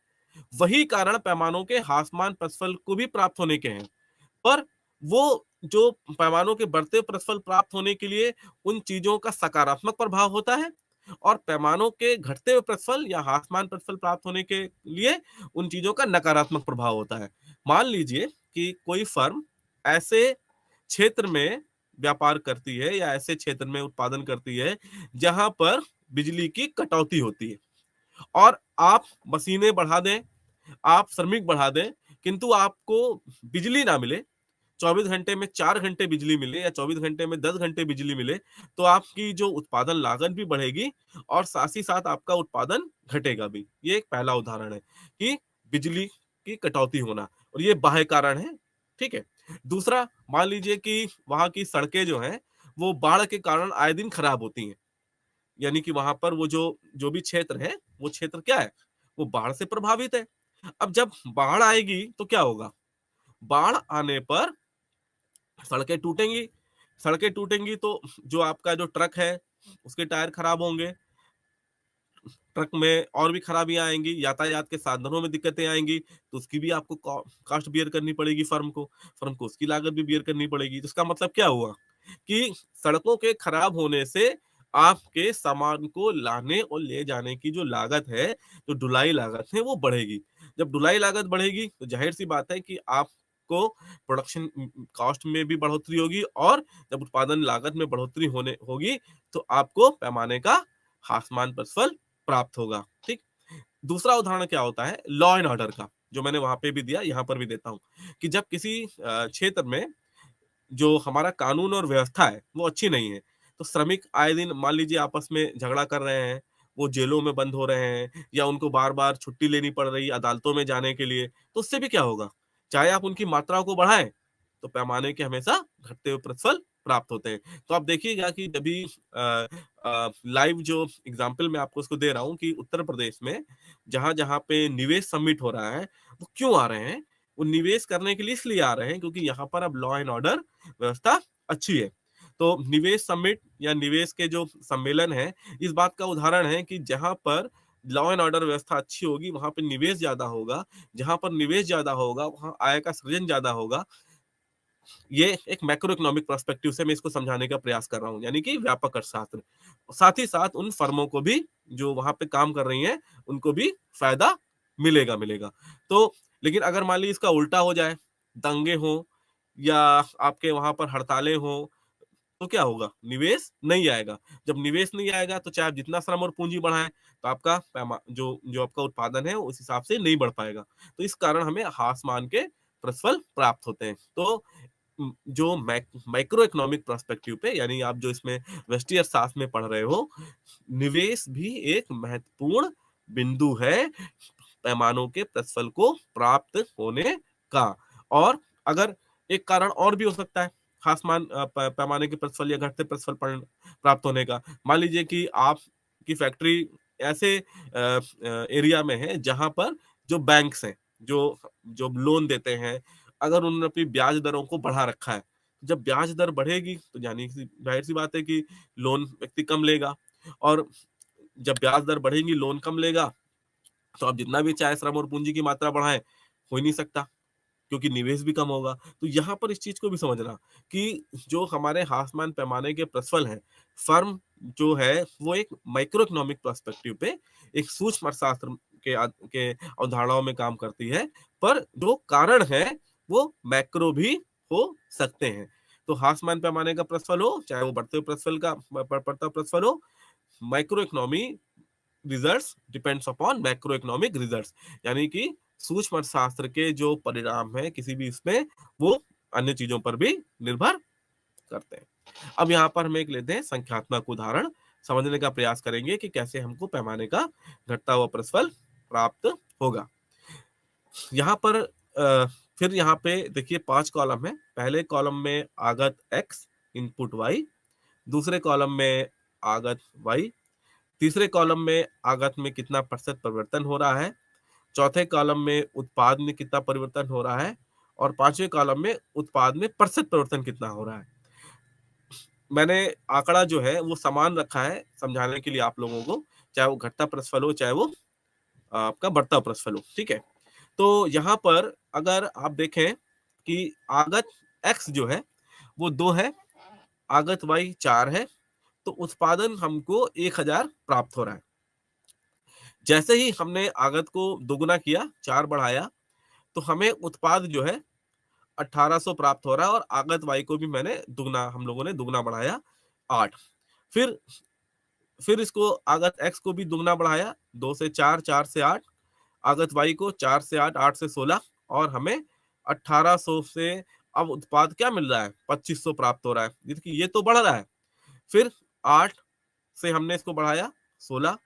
वही कारण पैमानों के ह्रासमान प्रतिफल को भी प्राप्त होने के हैं। पर वो जो पैमानों के बढ़ते प्रतिफल प्राप्त होने के लिए उन चीज़ों का सकारात्मक प्रभाव होता है और पैमानों के घटते हुए प्रतिफल या ह्रासमान प्रतिफल प्राप्त होने के लिए उन चीज़ों का नकारात्मक प्रभाव होता है। मान लीजिए कि कोई फर्म ऐसे क्षेत्र में व्यापार करती है या ऐसे क्षेत्र में उत्पादन करती है, जहाँ पर बिजली की कटौती होती है और आप मशीनें बढ़ा दें, आप श्रमिक बढ़ा दें, किंतु आपको बिजली ना मिले, 24 घंटे में 4 घंटे बिजली मिले या 24 घंटे में 10 घंटे बिजली मिले, तो आपकी जो उत्पादन लागत भी बढ़ेगी और साथ ही साथ आपका उत्पादन घटेगा भी। ये एक पहला उदाहरण है कि बिजली की कटौती होना और ये बाह्य कारण है, ठीक है? दूसरा, मान लीजिए कि वहाँ की सड़कें जो हैं, वो बाढ़ के कारण आए दिन खराब होती हैं। यानी कि वहाँ पर वो जो जो भी क्षेत्र है, वो क्षेत्र क्या है? वो बाढ़ से प्रभावित है। अब जब बाढ़ आएगी तो क्या होगा? बाढ़ आने पर सड़कें टूटेंगी, सड़कें टूटेंगी तो जो आपका जो ट्रक है, उसके टायर खराब होंगे, ट्रक में और भी खराबियाँ आएँगी, यातायात के साधनों में दिक्कतें आएँगी, तो उसकी भी आपको कॉस्ट बियर करनी पड़ेगी फर्म को उसकी लागत भी बियर करनी पड़ेगी। तो इसका मतलब क्या हुआ कि सड़कों के खराब होने से आपके सामान को लाने और ले जाने की जो लागत है, जो ढुलाई लागत है, वो बढ़ेगी। जब ढुलाई लागत बढ़ेगी, तो ज़ाहिर-सी बात है कि आपको प्रोडक्शन कॉस्ट में भी बढ़ोतरी होगी, और जब उत्पादन लागत में बढ़ोतरी होने होगी, तो आपको पैमाने का आसमान पर फल प्राप्त होगा, ठीक? दूसरा उदाहरण क्या होता है लॉ एंड ऑर्डर का, जो मैंने वहाँ पे भी दिया, यहाँ पर भी देता हूँ, कि जब किसी क्षेत्र में जो हमारा कानून और व्यवस्था है, वो अच्छी नहीं है, तो श्रमिक आए दिन मान लीजिए आपस में झगड़ा कर रहे हैं, वो जेलों में बंद हो रहे हैं, या उनको बार-बार छुट्टी लेनी पड़ रही है अदालतों में जाने के लिए, तो उससे भी क्या होगा? चाहे आप उनकी मात्रा को बढ़ाएँ, तो पैमाने के हमेशा घटते हुए प्रतिफल प्राप्त होते हैं। तो आप देखिएगा कि जब भी लाइव जो एग्ज़ाम्पल मैं आपको उसको दे रहा हूँ कि उत्तर प्रदेश में जहाँ-जहाँ पे निवेश समिट हो रहा है, वो क्यों आ रहे हैं? वो निवेश करने के लिए इसलिए आ रहे हैं क्योंकि यहाँ पर अब लॉ एंड ऑर्डर व्यवस्था अच्छी है। तो निवेश समिट या निवेश के जो सम्मेलन हैं, इस बात का उदाहरण है कि जहाँ पर लॉ एंड ऑर्डर व्यवस्था अच्छी होगी, वहाँ पे निवेश ज़्यादा होगा, जहाँ पर निवेश ज़्यादा होगा, वहाँ आय का सृजन ज़्यादा होगा। ये एक मैक्रो इकोनॉमिक पर्सपेक्टिव से मैं इसको समझाने का प्रयास कर रहा हूँ, यानी कि व्यापक अर्थशास्त्र। साथ ही साथ उन फर्मों को भी जो वहाँ पे काम कर रही हैं, उनको भी फ़ायदा मिलेगा। तो लेकिन अगर मान लीजिए इसका उल्टा हो जाए, दंगे हों या आपके वहाँ पर हड़तालें हों, तो क्या होगा? निवेश नहीं आएगा। जब निवेश नहीं आएगा तो चाहे आप जितना श्रम और पूँजी बढ़ाएँ, तो आपका जो जो आपका उत्पादन है, उस हिसाब से नहीं बढ़ पाएगा। तो इस कारण हमें आसमान के प्रतिफल प्राप्त होते हैं। तो जो माइक्रो इकोनॉमिक पर्सपेक्टिव पे, यानी आप जो इसमें व्यष्टि अर्थशास्त्र में पढ़ रहे हो, निवेश भी एक महत्वपूर्ण बिंदु है पैमानों के प्रतिफल को प्राप्त होने का। और अगर एक कारण और भी हो सकता है पैमाने के प्रतिफल या घटते प्रतिफल प्राप्त होने का। मान लीजिए कि आपकी फैक्ट्री ऐसे एरिया में है जहां पर जो बैंक्स हैं, जो जो लोन देते हैं, अगर उन्होंने अपनी ब्याज दरों को बढ़ा रखा है, जब ब्याज दर बढ़ेगी तो जानी सी जाहिर सी बात है कि लोन व्यक्ति कम लेगा, और जब ब्याज दर बढ़ेगी लोन कम लेगा, तो आप जितना भी चाहे श्रम और पूंजी की मात्रा बढ़ाएं, हो ही नहीं सकता, क्योंकि निवेश भी कम होगा। तो यहाँ पर इस चीज़ को भी समझना कि जो हमारे आसमान पैमाने के प्रतिफल हैं, फर्म जो है वो एक माइक्रो इकोनॉमिक पर्सपेक्टिव पे एक सूक्ष्म अर्थशास्त्र के अवधारणाओं में काम करती है, पर जो कारण है वो मैक्रो भी हो सकते हैं। तो आसमान पैमाने का प्रतिफल हो, चाहे वो बढ़ते हुए प्रतिफल का बढ़ता प्रतिफल हो, micro economy results depends upon macro economic results, यानी कि सूक्ष्म अर्थशास्त्र के जो परिणाम है किसी भी इसमें, वो अन्य चीजों पर भी निर्भर करते हैं। अब यहाँ पर हम एक लेते हैं संख्यात्मक उदाहरण, समझने का प्रयास करेंगे कि कैसे हमको पैमाने का घटता हुआ प्रतिफल प्राप्त होगा। यहाँ पर फिर यहाँ पे देखिए 5 कॉलम है। पहले कॉलम में आगत x, इनपुट y, दूसरे कॉलम में आगत y, तीसरे कॉलम में आगत में कितना प्रतिशत परिवर्तन हो रहा है, चौथे कॉलम में उत्पाद में कितना परिवर्तन हो रहा है, और पांचवें कॉलम में उत्पाद में प्रतिशत परिवर्तन कितना हो रहा है। मैंने आंकड़ा जो है वो समान रखा है समझाने के लिए आप लोगों को, चाहे वो घटता प्रतिफल हो, चाहे वो आपका बढ़ता प्रतिफल हो, ठीक है। तो यहाँ पर अगर आप देखें कि आगत x जो है वो 2 है, आगत y 4 है, तो उत्पादन हमको 1000 प्राप्त हो रहा है। जैसे ही हमने आगत को दुगुना किया, 4 बढ़ाया, तो हमें उत्पाद जो है 1800 प्राप्त हो रहा है, और आगत y को भी हम लोगों ने दुगना बढ़ाया, 8। फिर इसको आगत x को भी दुगना बढ़ाया, 2 से 4, 4 से 8, आगत y को 4 से 8, 8 से 16, और हमें 1800 से अब उत्पाद क्या मिल रहा है, 2500 प्राप्त हो रहा है। देखिए ये तो बढ़ रहा है। फिर 8 से हमने इसको बढ़ाया 16,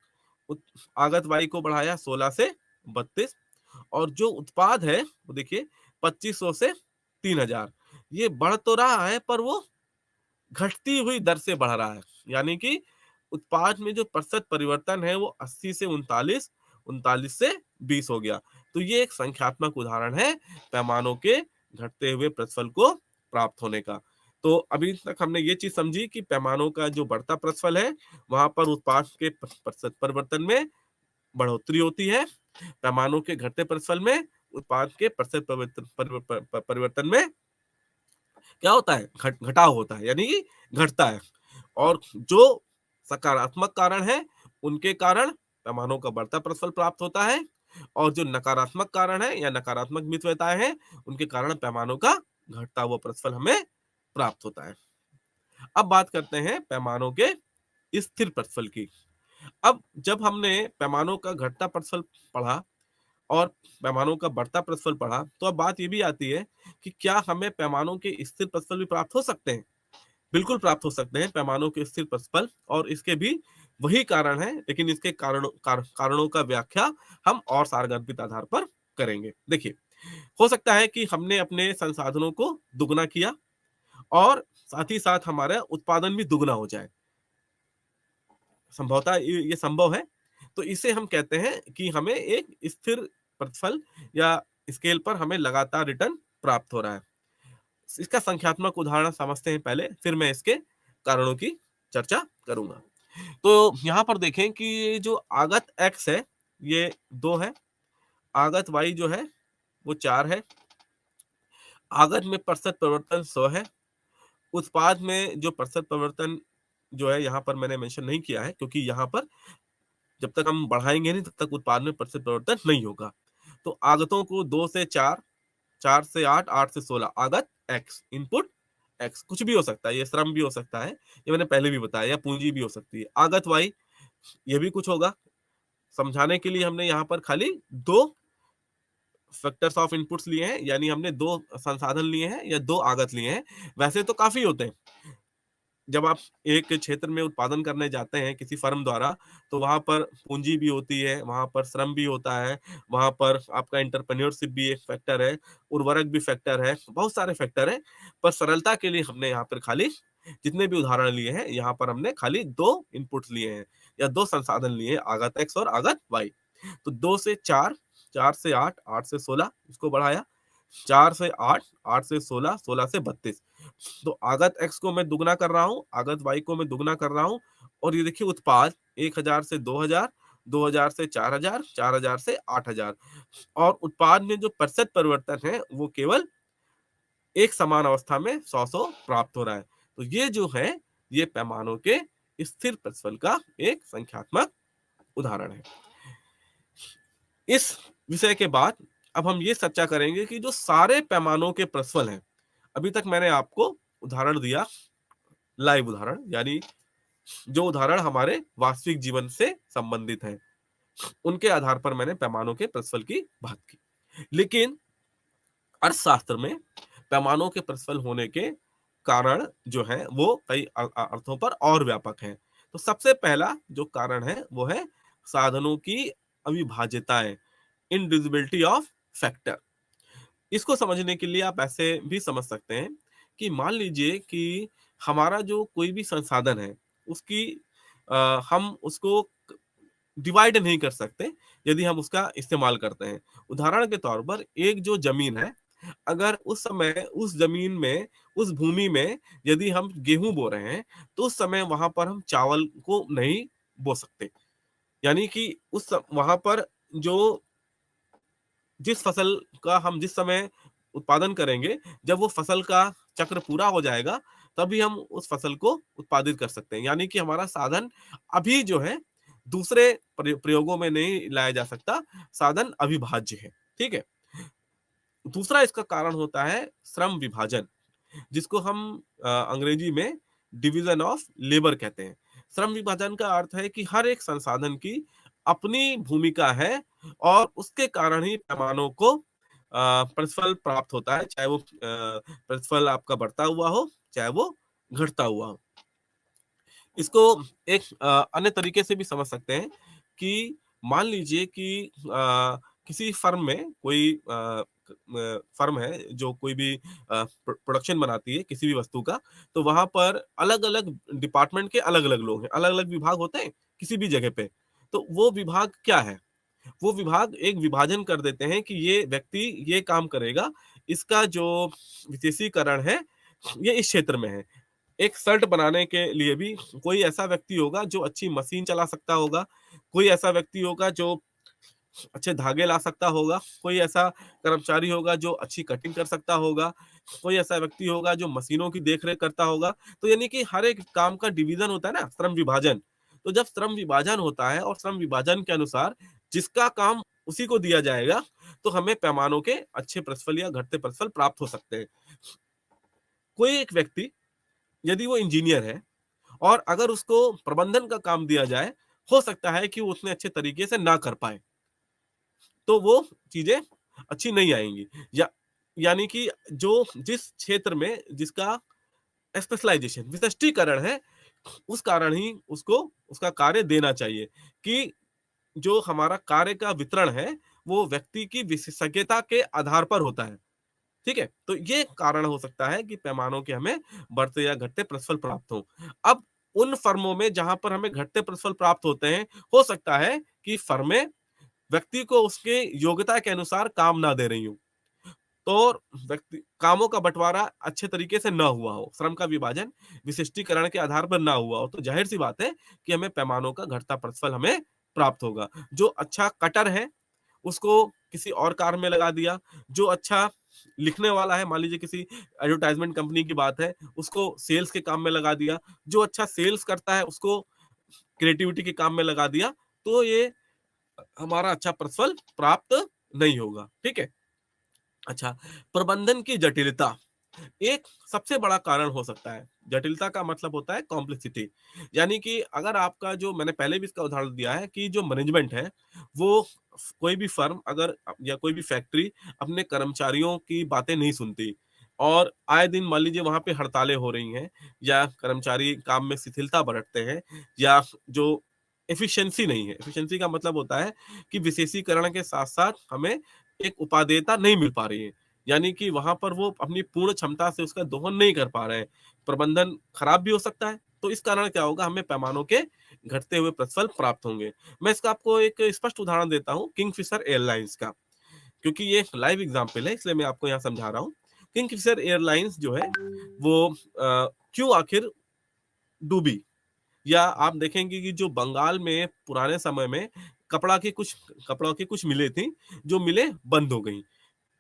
आगत y को बढ़ाया 16 से 32, और जो उत्पाद है वो देखिए 2500 से 3000। ये बढ़ तो रहा है पर वो घटती हुई दर से बढ़ रहा है, यानी कि उत्पाद में जो प्रतिशत परिवर्तन है वो 80 से 39, 39 से 20 हो गया। तो ये एक संख्यात्मक उदाहरण है पैमानों के घटते हुए प्रतिफल को प्राप्त होने का। तो अभी तक हमने ये चीज समझी कि पैमानों का जो बढ़ता प्रतिफल है, वहां पर उत्पाद के प्रतिशत परिवर्तन में बढ़ोतरी होती है। पैमानों के घटते प्रतिफल में उत्पाद के प्रतिशत परिवर्तन में क्या होता है, घटाव होता है, यानी कि घटता है। और जो सकारात्मक कारण है, उनके कारण पैमानों का बढ़ता प्रतिफल प्राप्त होता है, और जो नकारात्मक कारण है या नकारात्मक मितव्यताएं हैं, उनके कारण पैमानों का घटता हुआ प्रतिफल हमें प्राप्त होता है। अब बात करते हैं पैमानों के स्थिर प्रतिफल की। अब जब हमने पैमानों का घटता प्रतिफल पढ़ा और पैमानों का बढ़ता प्रतिफल पढ़ा, तो अब बात ये भी आती है कि क्या हमें पैमानों के स्थिर प्रतिफल भी प्राप्त हो सकते हैं? बिल्कुल प्राप्त हो सकते हैं पैमानों के स्थिर प्रतिफल, और इसके भी वही कारण है, लेकिन इसके कारणों का व्याख्या हम और सारगर्भित आधार पर करेंगे। देखिए, हो सकता है कि हमने अपने संसाधनों को दुगना किया और साथ ही साथ हमारा उत्पादन भी दुगना हो जाए। संभवतः ये संभव है। तो इसे हम कहते हैं कि हमें एक स्थिर प्रतिफल या स्केल पर हमें लगातार रिटर्न प्राप्त हो रहा है। इसका संख्यात्मक उदाहरण समझते हैं पहले, फिर मैं इसके कारणों की चर्चा करूंगा। तो यहाँ पर देखें कि ये जो आगत x है, ये 2 है, आगत y जो है वो 4 है, आगत में प्रतिशत परिवर्तन 100 है, उत्पाद में जो प्रतिशत परिवर्तन जो है यहाँ पर मैंने मेंशन नहीं किया है, क्योंकि यहाँ पर जब तक हम बढ़ाएंगे नहीं, तब तक उत्पाद में प्रतिशत परिवर्तन नहीं होगा। तो आगतों को 2 से 4, 4 से 8, 8 से 16, आगत x, इनपुट x, कुछ भी हो सकता है, ये श्रम भी हो सकता है, ये मैंने पहले भी बताया, या पूंजी भी हो सकती है। आगत y, ये भी कुछ होगा। समझाने के लिए हमने यहाँ पर खाली 2 फैक्टर्स ऑफ इनपुट्स लिए हैं, यानी हमने 2 संसाधन लिए हैं या 2 आगत लिए हैं। वैसे तो काफी होते हैं। जब आप एक क्षेत्र में उत्पादन करने जाते हैं किसी फर्म द्वारा, तो वहां पर पूंजी भी होती है, वहां पर श्रम भी होता है, वहां पर आपका एंटरप्रेन्योरशिप भी एक फैक्टर है, उर्वरक भी फैक्टर है, बहुत सारे फैक्टर हैं। पर सरलता के लिए हमने यहाँ पर खाली जितने भी उदाहरण लिए हैं, यहाँ पर हमने खाली 2 इनपुट्स लिए हैं या 2 संसाधन लिए हैं, आगत x और आगत y। तो 2 से 4, 4 से 8, 8 से 16, इसको बढ़ाया, 4 से 8, 8 से 16, 16 से 32। तो आगत x को मैं दुगना कर रहा हूँ, आगत y को मैं दुगना कर रहा हूँ, और ये देखिए उत्पाद 1000 से 2000, 2000 से 4000, 4000 से 8000, और उत्पाद में जो प्रतिशत परिवर्तन है वो केवल एक समान अवस्था में 100 प्राप्त हो रहा है। तो ये जो है, ये पैमानों के स्थिर प्रतिफल का एक संख्यात्मक उदाहरण है। इस विषय के बाद अब हम ये चर्चा करेंगे कि जो सारे पैमानों के प्रतिफल हैं, अभी तक मैंने आपको उदाहरण दिया, लाइव उदाहरण, यानी जो उदाहरण हमारे वास्तविक जीवन से संबंधित हैं, उनके आधार पर मैंने पैमानों के प्रतिफल की बात की। लेकिन अर्थशास्त्र में पैमानों के प्रतिफल होने के कारण जो है वो कई अर्थों पर और व्यापक हैं। तो सबसे पहला जो कारण है वो है साधनों की अविभाज्यताएं, इनडिविजिबिलिटी ऑफ फैक्टर। इसको समझने के लिए आप ऐसे भी समझ सकते हैं कि मान लीजिए कि हमारा जो कोई भी संसाधन है, उसकी हम उसको डिवाइड नहीं कर सकते यदि हम उसका इस्तेमाल करते हैं। उदाहरण के तौर पर एक जो जमीन है, अगर उस समय उस जमीन में, उस भूमि में यदि हम गेहूं बो रहे हैं, तो उस समय वहां पर हम चावल को नहीं बो सकते। यानी कि वहां पर जो जिस फसल का हम जिस समय उत्पादन करेंगे, जब वो फसल का चक्र पूरा हो जाएगा, तभी हम उस फसल को उत्पादित कर सकते हैं। यानी कि हमारा साधन अभी जो है दूसरे प्रयोगों में नहीं लाया जा सकता, साधन अविभाज्य है। ठीक है। दूसरा इसका कारण होता है श्रम विभाजन, जिसको हम अंग्रेजी में डिवीजन ऑफ लेबर कहते हैं। श्रम विभाजन का अर्थ है कि हर एक संसाधन की अपनी भूमिका है, और उसके कारण ही पैमानों को प्रतिफल प्राप्त होता है, चाहे वो प्रतिफल आपका बढ़ता हुआ हो, चाहे वो घटता हुआ हो। इसको एक अन्य तरीके से भी समझ सकते हैं कि मान लीजिए कि किसी फर्म में कोई फर्म है जो कोई भी प्रोडक्शन बनाती है किसी भी वस्तु का, तो वहां पर अलग अलग डिपार्टमेंट के अलग अलग लोग हैं, अलग अलग विभाग होते हैं किसी भी जगह पे। तो वो विभाग क्या है, वो विभाग एक विभाजन कर देते हैं कि ये व्यक्ति ये काम करेगा, इसका जो विशेषीकरण है ये इस क्षेत्र में है। एक शर्ट बनाने के लिए भी कोई ऐसा व्यक्ति होगा जो अच्छी मशीन चला सकता होगा, कोई ऐसा व्यक्ति होगा जो अच्छे धागे ला सकता होगा, कोई ऐसा कर्मचारी होगा जो अच्छी कटिंग कर सकता होगा, कोई ऐसा व्यक्ति होगा जो मशीनों की देख-रेख करता होगा। तो यानी कि हर एक काम का डिवीज़न होता है ना, श्रम विभाजन। तो जब श्रम विभाजन होता है और श्रम विभाजन के अनुसार जिसका काम उसी को दिया जाएगा, तो हमें पैमानों के अच्छे प्रतिफल या घटते प्रतिफल प्राप्त हो सकते हैं। कोई एक व्यक्ति यदि वो इंजीनियर है और अगर उसको प्रबंधन का काम दिया जाए, हो सकता है कि वो उतने अच्छे तरीके से ना कर पाए। तो वो चीज़ें अच्छी नहीं आएँगी। या यानी कि जो जिस क्षेत्र में जिसका स्पेशलाइज़ेशन विशिष्टीकरण है, उस कारण ही उसको उसका कार्य देना चाहिए कि जो हमारा कार्य का वितरण है, वो व्यक्ति की विशेषज्ञता के आधार पर होता है। ठीक है? तो ये कारण हो सकता है कि पैमानों के हमें बढ़ते या घटते प्रतिफल प्राप्त हों। अब उन फर्मों में जहाँ पर हमें घटते प्रतिफल प्राप्त होते हैं, हो सकता है कि फर्में व्यक्ति को उसके योग्यता के अनुसार काम ना दे रही हों। तो व्यक्ति कामों का बँटवारा अच्छे तरीके से ना हुआ हो, श्रम का विभाजन विशिष्टीकरण के आधार पर ना हुआ हो, तो ज़ाहिर-सी बात है कि हमें पैमानों का घटता प्रतिफल हमें प्राप्त होगा। जो अच्छा कटर है, उसको किसी और कार्य में लगा दिया, जो अच्छा लिखने वाला है, मान लीजिए किसी एडवर्टाइज़मेंट कंपनी की बात है, उसको सेल्स के काम में लगा दिया, जो अच्छा सेल्स करता है, उसको क्रिएटिविटी के काम में लगा दिया, तो ये हमारा अच्छा प्रतिफल प्राप्त नहीं होगा। ठीक है? अच्छा, प्रबंधन की जटिलता एक सबसे बड़ा कारण हो सकता है। जटिलता का मतलब होता है कॉम्प्लेक्सिटी। यानी कि अगर आपका जो मैंने पहले भी इसका उदाहरण दिया है कि जो मैनेजमेंट है, वो कोई भी फर्म अगर या कोई भी फैक्ट्री अपने कर्मचारियों की बातें नहीं सुनती और आए दिन मान लीजिए वहाँ पे हड़तालें हो रही हैं या कर्मचारी काम में शिथिलता बरतते हैं या जो एफिशिएंसी नहीं है। एफिशिएंसी का मतलब होता है कि विशेषीकरण के साथ-साथ हमें एक उपादेयता नहीं मिल पा रही है। यानी कि वहाँ पर वो अपनी पूर्ण क्षमता से उसका दोहन नहीं कर पा रहे हैं। प्रबंधन खराब भी हो सकता है, तो इस कारण क्या होगा हमें पैमानों के घटते हुए प्रतिफल प्राप्त होंगे। मैं इसका आपको एक स्पष्ट उदाहरण देता हूँ किंगफिशर एयरलाइंस का, क्योंकि ये एक लाइव एग्ज़ाम्पल है इसलिए मैं आपको यहाँ समझा रहा हूँ। किंगफिशर एयरलाइंस जो है वो क्यों आखिर डूबी? या आप देखेंगे कि जो बंगाल में पुराने समय में कपड़ा की कुछ कपड़ों की कुछ मिलें थी, जो मिलें बंद हो गई।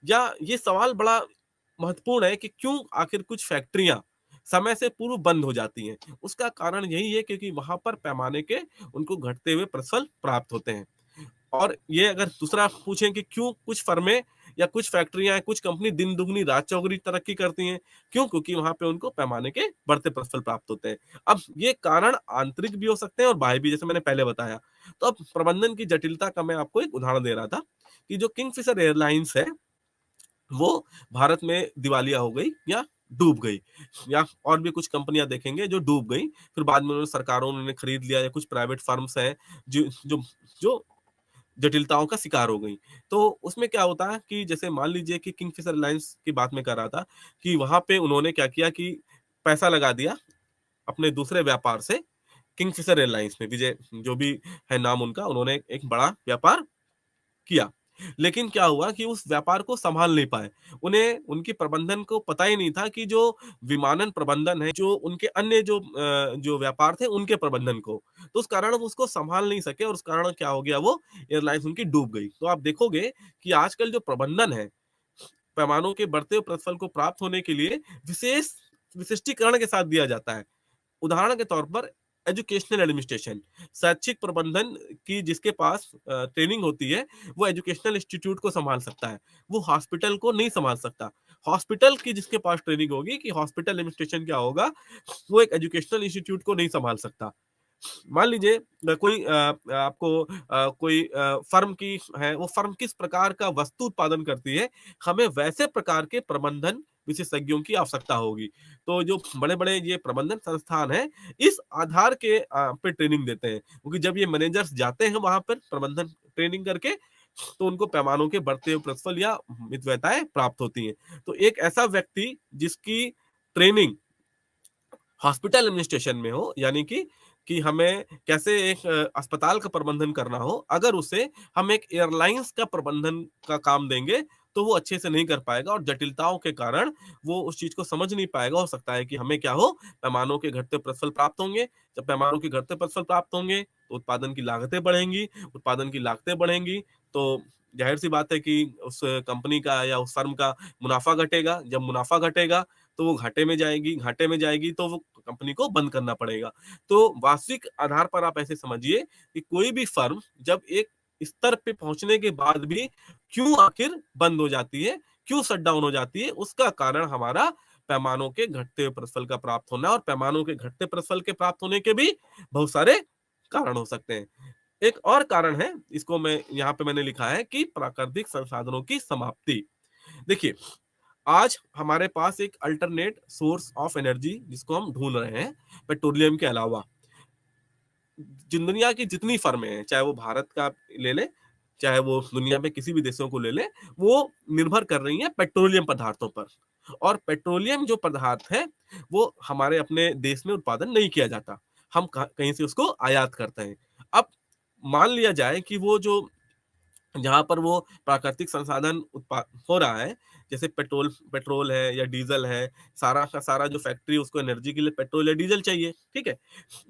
या ये सवाल बड़ा महत्वपूर्ण है कि क्यों आखिर कुछ फैक्ट्रियाँ समय से पूर्व बंद हो जाती हैं? उसका कारण यही है क्योंकि वहाँ पर पैमाने के उनको घटते हुए प्रतिफल प्राप्त होते हैं। और ये अगर दूसरा पूछें कि क्यों कुछ फर्में या कुछ फैक्ट्रियाँ, कुछ कंपनी दिन दुगनी रात चौगुनी तरक्की करती हैं? क्यों? क्योंकि वहाँ पे उनको पैमाने के बढ़ते प्रतिफल प्राप्त होते हैं। अब ये कारण आंतरिक भी हो सकते हैं और बाह्य भी, जैसे मैंने पहले बताया। तो अब प्रबंधन की जटिलता का मैं आपको एक उदाहरण दे रहा था कि जो किंगफिशर एयरलाइन्स है, वो भारत में दिवालिया हो गई या डूब गई या और भी कुछ कंपनियां देखेंगे जो डूब गई, फिर बाद में उन्होंने सरकारों ने खरीद लिया या कुछ प्राइवेट फर्म्स हैं जो जो जो जटिलताओं का शिकार हो गई। तो उसमें क्या होता है कि जैसे मान लीजिए कि किंगफिशर एयरलाइंस की बात मैं कर रहा था कि वहां पे उन्होंने क्या किया कि पैसा लगा दिया अपने दूसरे व्यापार से किंगफिशर एयरलाइंस में, विजय जो भी है नाम उनका, उन्होंने एक बड़ा व्यापार किया। लेकिन क्या हुआ कि उस व्यापार को सँभाल नहीं पाए। उन्हें उनके प्रबंधन को पता ही नहीं था कि जो विमानन प्रबंधन है, जो उनके अन्य जो व्यापार थे उनके प्रबंधन को। तो उस कारण वो उसको सँभाल नहीं सके और उस कारण क्या हो गया, वो एयरलाइन्स उनकी डूब गई। तो आप देखोगे कि आजकल जो प्रबंधन है, पैमानों के बढ़ते हुए प्रतिफल को प्राप्त होने के लिए विशेष विशिष्टीकरण के साथ दिया जाता है। उदाहरण के तौर पर एजुकेशनल एडमिनिस्ट्रेशन, शैक्षिक प्रबंधन की जिसके पास ट्रेनिंग होती है, वो एजुकेशनल इंस्टीट्यूट को सँभाल सकता है, वो हॉस्पिटल को नहीं सँभाल सकता। हॉस्पिटल की जिसके पास ट्रेनिंग होगी कि हॉस्पिटल एडमिनिस्ट्रेशन क्या होगा, वो एक एजुकेशनल इंस्टीट्यूट को नहीं सँभाल सकता। मान लीजिए कोई आपको कोई फर्म की है, वो फर्म किस प्रकार का वस्तु उत्पादन करती है, हमें वैसे प्रकार के प्रबंधन विशेषज्ञों की आवश्यकता होगी। तो जो बड़े-बड़े ये प्रबंधन संस्थान हैं, इस आधार के पे ट्रेनिंग देते हैं। क्योंकि जब ये मैनेजर्स जाते हैं वहाँ पर प्रबंधन ट्रेनिंग करके, तो उनको पैमानों के बढ़ते हुए प्रतिफल या मितव्यताएँ प्राप्त होती हैं। तो एक ऐसा व्यक्ति जिसकी ट्रेनिंग हॉस्पिटल एडमिनिस्ट्रेशन में हो, यानी कि हमें कैसे एक अस्पताल का प्रबंधन करना हो, अगर उसे हम एक एयरलाइन्स का प्रबंधन का काम देंगे, तो वो अच्छे से नहीं कर पाएगा और जटिलताओं के कारण वो उस चीज़ को समझ नहीं पाएगा। हो सकता है कि हमें क्या हो, पैमानों के घटते प्रतिफल प्राप्त होंगे। जब पैमानों के घटते प्रतिफल प्राप्त होंगे, तो उत्पादन की लागतें बढ़ेंगी, उत्पादन की लागतें बढ़ेंगी, तो ज़ाहिर-सी बात है कि उस कंपनी का या उस फर्म का मुनाफ़ा घटेगा। जब मुनाफ़ा घटेगा, तो वो घाटे में जाएगी तो वो कंपनी को बंद करना पड़ेगा। तो वास्तविक आधार पर आप ऐसे समझिए कि कोई भी फर्म जब एक स्तर पे पहुँचने के बाद भी क्यों आखिर बंद हो जाती है, क्यों शट डाउन हो जाती है, उसका कारण हमारा पैमानों के घटते हुए प्रतिफल का प्राप्त होना और पैमानों के घटते प्रतिफल के प्राप्त होने के भी बहुत सारे कारण हो सकते हैं। एक और कारण है, इसको मैं यहाँ पे मैंने लिखा है कि प्राकृतिक संसाधनों की समाप्ति। देखिए, आज हमारे पास एक अल्टरनेट सोर्स ऑफ एनर्जी जिसको हम ढूँढ रहे हैं, पेट्रोलियम के अलावा। दुनिया की जितनी फर्में हैं, चाहे वो भारत का ले लें, चाहे वो दुनिया में किसी भी देशों को ले लें, वो निर्भर कर रही हैं पेट्रोलियम पदार्थों पर। और पेट्रोलियम जो पदार्थ है, वो हमारे अपने देश में उत्पादन नहीं किया जाता। हम कहीं से उसको आयात करते हैं। अब मान लिया जाए कि वो जो जहाँ पर वो प्राकृतिक संसाधन उत्पा हो रहा है, जैसे पेट्रोल पेट्रोल है या डीज़ल है, सारा का सारा जो फैक्ट्री उसको एनर्जी के लिए पेट्रोल या डीज़ल चाहिए, ठीक है?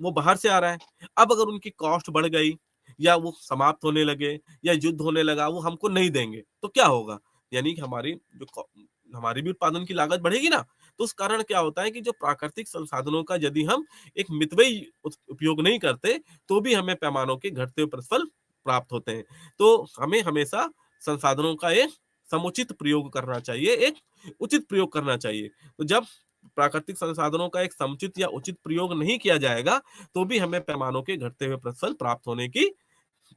वो बाहर से आ रहा है। अब अगर उनकी कॉस्ट बढ़ गई या वो समाप्त होने लगे या युद्ध होने लगा, वो हमको नहीं देंगे, तो क्या होगा? यानी कि हमारी भी उत्पादन की लागत बढ़ेगी ना? तो उस कारण क्या होता है कि जो प्राकृतिक संसाधनों का यदि हम एक मितव्ययी उपयोग नहीं करते, तो भी हमें पैमानों के घटते हुए प्रतिफल प्राप्त होते हैं। तो हमें हमेशा संसाधनों का एक समुचित प्रयोग करना चाहिए, एक उचित प्रयोग करना चाहिए। तो जब प्राकृतिक संसाधनों का एक समुचित या उचित प्रयोग नहीं किया जाएगा, तो भी हमें पैमानों के घटते हुए प्रतिफल प्राप्त होने की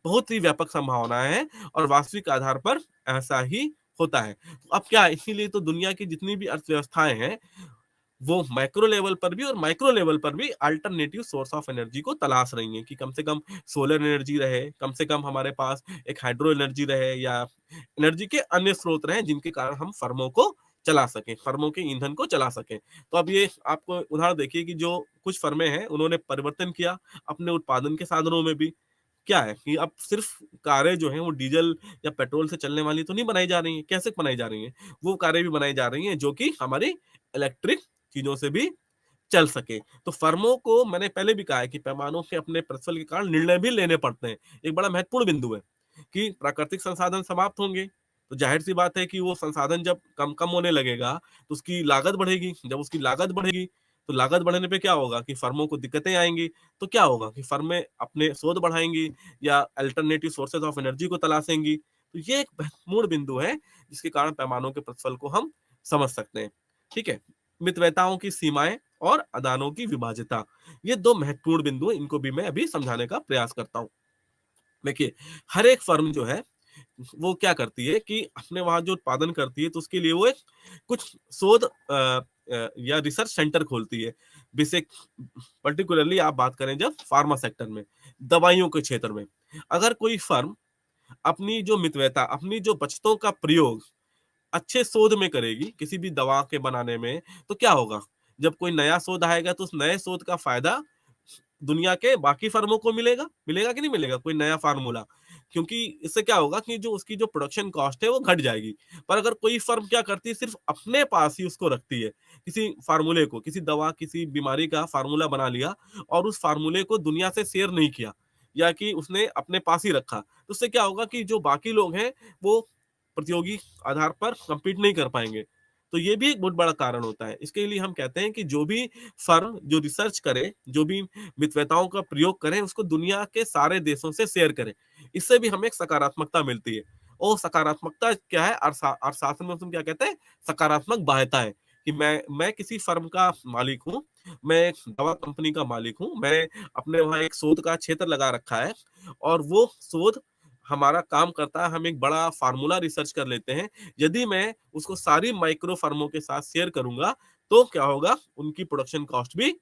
बहुत ही व्यापक संभावनाएँ हैं और वास्तविक आधार पर ऐसा ही होता है। अब क्या है, इसीलिए तो दुनिया की जितनी भी अर्थव्यवस्थाएँ हैं, वो मैक्रो लेवल पर भी और माइक्रो लेवल पर भी अल्टरनेटिव सोर्स ऑफ एनर्जी को तलाश रही हैं कि कम से कम सोलर एनर्जी रहे, कम से कम हमारे पास एक हाइड्रो एनर्जी रहे या एनर्जी के अन्य स्रोत रहें जिनके कारण हम फर्मों को चला सकें, फर्मों के ईंधन को चला सकें। तो अब ये आपको उदाहरण देखिए कि जो कुछ फर्में हैं, उन्होंने परिवर्तन किया अपने उत्पादन के साधनों में भी। क्या है कि अब सिर्फ कारें जो हैं वो डीज़ल या पेट्रोल से चलने वाली तो नहीं बनाई जा रही हैं, कैसे बनाई जा रही हैं? वो कारें भी बनाई जा रही हैं जो कि हमारी इलेक्ट्रिक चीज़ों से भी चल सके। तो फर्मों को मैंने पहले भी कहा है कि पैमानों के अपने प्रतिफल के कारण निर्णय भी लेने पड़ते हैं। एक बड़ा महत्वपूर्ण बिंदु है कि प्राकृतिक संसाधन समाप्त होंगे, तो ज़ाहिर-सी बात है कि वो संसाधन जब कम-कम होने लगेगा, तो उसकी लागत बढ़ेगी। जब उसकी लागत बढ़ेगी, तो लागत बढ़ने पे क्या होगा कि फर्मों को दिक्कतें आएँगी। तो क्या होगा कि फर्में अपने शोध बढ़ाएँगी या अल्टरनेटिव सोर्सेज़ ऑफ एनर्जी को तलाशेंगी। तो ये एक महत्वपूर्ण बिंदु है, जिसके कारण पैमानों के प्रतिफल को हम समझ सकते हैं। ठीक है? मितव्ययताओं की सीमाएँ और अदानों की विभाज्यता। ये 2 महत्वपूर्ण बिंदु हैं, इनको भी मैं अभी समझाने का प्रयास करता हूँ। देखिए, हर एक फर्म जो है, वो क्या करती है कि अपने वहाँ जो उत्पादन करती है, तो उसके लिए वो एक कुछ शोध या रिसर्च सेंटर खोलती है। बेसिक पर्टिकुलरली आप बात करें जब फार्मा सेक्टर में, दवाइयों के क्षेत्र में। अगर कोई फर्म अपनी जो मितव्ययता, अपनी जो बचतों का प्रयोग अच्छे शोध में करेगी, किसी भी दवा के बनाने में, तो क्या होगा? जब कोई नया शोध आएगा तो उस नए शोध का फ़ायदा दुनिया के बाकी फर्मों को मिलेगा। मिलेगा कि नहीं मिलेगा? कोई नया फ़ॉर्मूला। क्योंकि इससे क्या होगा कि जो उसकी जो प्रोडक्शन कॉस्ट है वो घट जाएगी। पर अगर कोई फर्म क्या करती है, सिर्फ़ अपने पास ही उसको रखती है। किसी फ़ॉर्मूले को, किसी दवा, किसी बीमारी का फ़ॉर्मूला बना लिया और उस फ़ॉर्मूले को दुनिया से शेयर नहीं किया या कि उसने अपने पास ही रखा। तो उससे क्या होगा कि जो बाकी लोग हैं, वो प्रतियोगी आधार पर कम्पीट नहीं कर पाएँगे। तो ये भी एक बहुत बड़ा कारण होता है। इसके लिए हम कहते हैं कि जो भी फर्म जो रिसर्च करे, जो भी मितव्यताओं का प्रयोग करें, उसको दुनिया के सारे देशों से शेयर करें। इससे भी हमें एक सकारात्मकता मिलती है। और सकारात्मकता क्या है? अर्थशास्त्र में उसको क्या कहते हैं? सकारात्मक बाह्यता है कि मैं किसी फर्म का मालिक हूँ, मैं एक दवा कंपनी का मालिक हूँ, मैंने अपने वहाँ एक शोध का क्षेत्र लगा रखा है और वो शोध हमारा काम करता है, हम एक बड़ा फ़ॉर्मूला रिसर्च कर लेते हैं। यदि मैं उसको सारी माइक्रो फर्मों के साथ शेयर करूँगा, तो क्या होगा? उनकी प्रोडक्शन कॉस्ट भी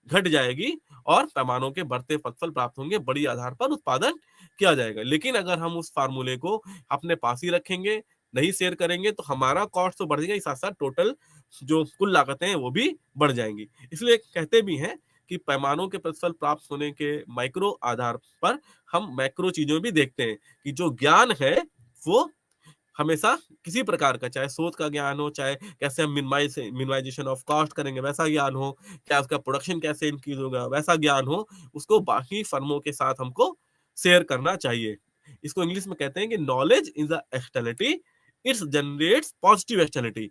घट जाएगी और पैमानों के बढ़ते प्रतिफल प्राप्त होंगे, बड़ी आधार पर उत्पादन किया जाएगा। लेकिन अगर हम उस फ़ॉर्मूले को अपने पास ही रखेंगे, नहीं शेयर करेंगे, तो हमारा कॉस्ट तो बढ़ेगा ही, साथ-साथ टोटल जो कुल लागतें हैं, वो भी बढ़ जाएँगी। इसलिए कहते भी हैं कि पैमानों के प्रतिफल प्राप्त होने के माइक्रो आधार पर हम मैक्रो चीज़ें भी देखते हैं कि जो ज्ञान है, वो हमेशा किसी प्रकार का, चाहे शोध का ज्ञान हो, चाहे कैसे हम मिनिमाइजेशन ऑफ कॉस्ट करेंगे वैसा ज्ञान हो, क्या उसका प्रोडक्शन कैसे इंक्रीज होगा वैसा ज्ञान हो, उसको बाकी फर्मों के साथ हमको शेयर करना चाहिए। इसको इंग्लिश में कहते हैं कि knowledge is the externality, it's generates positive externality.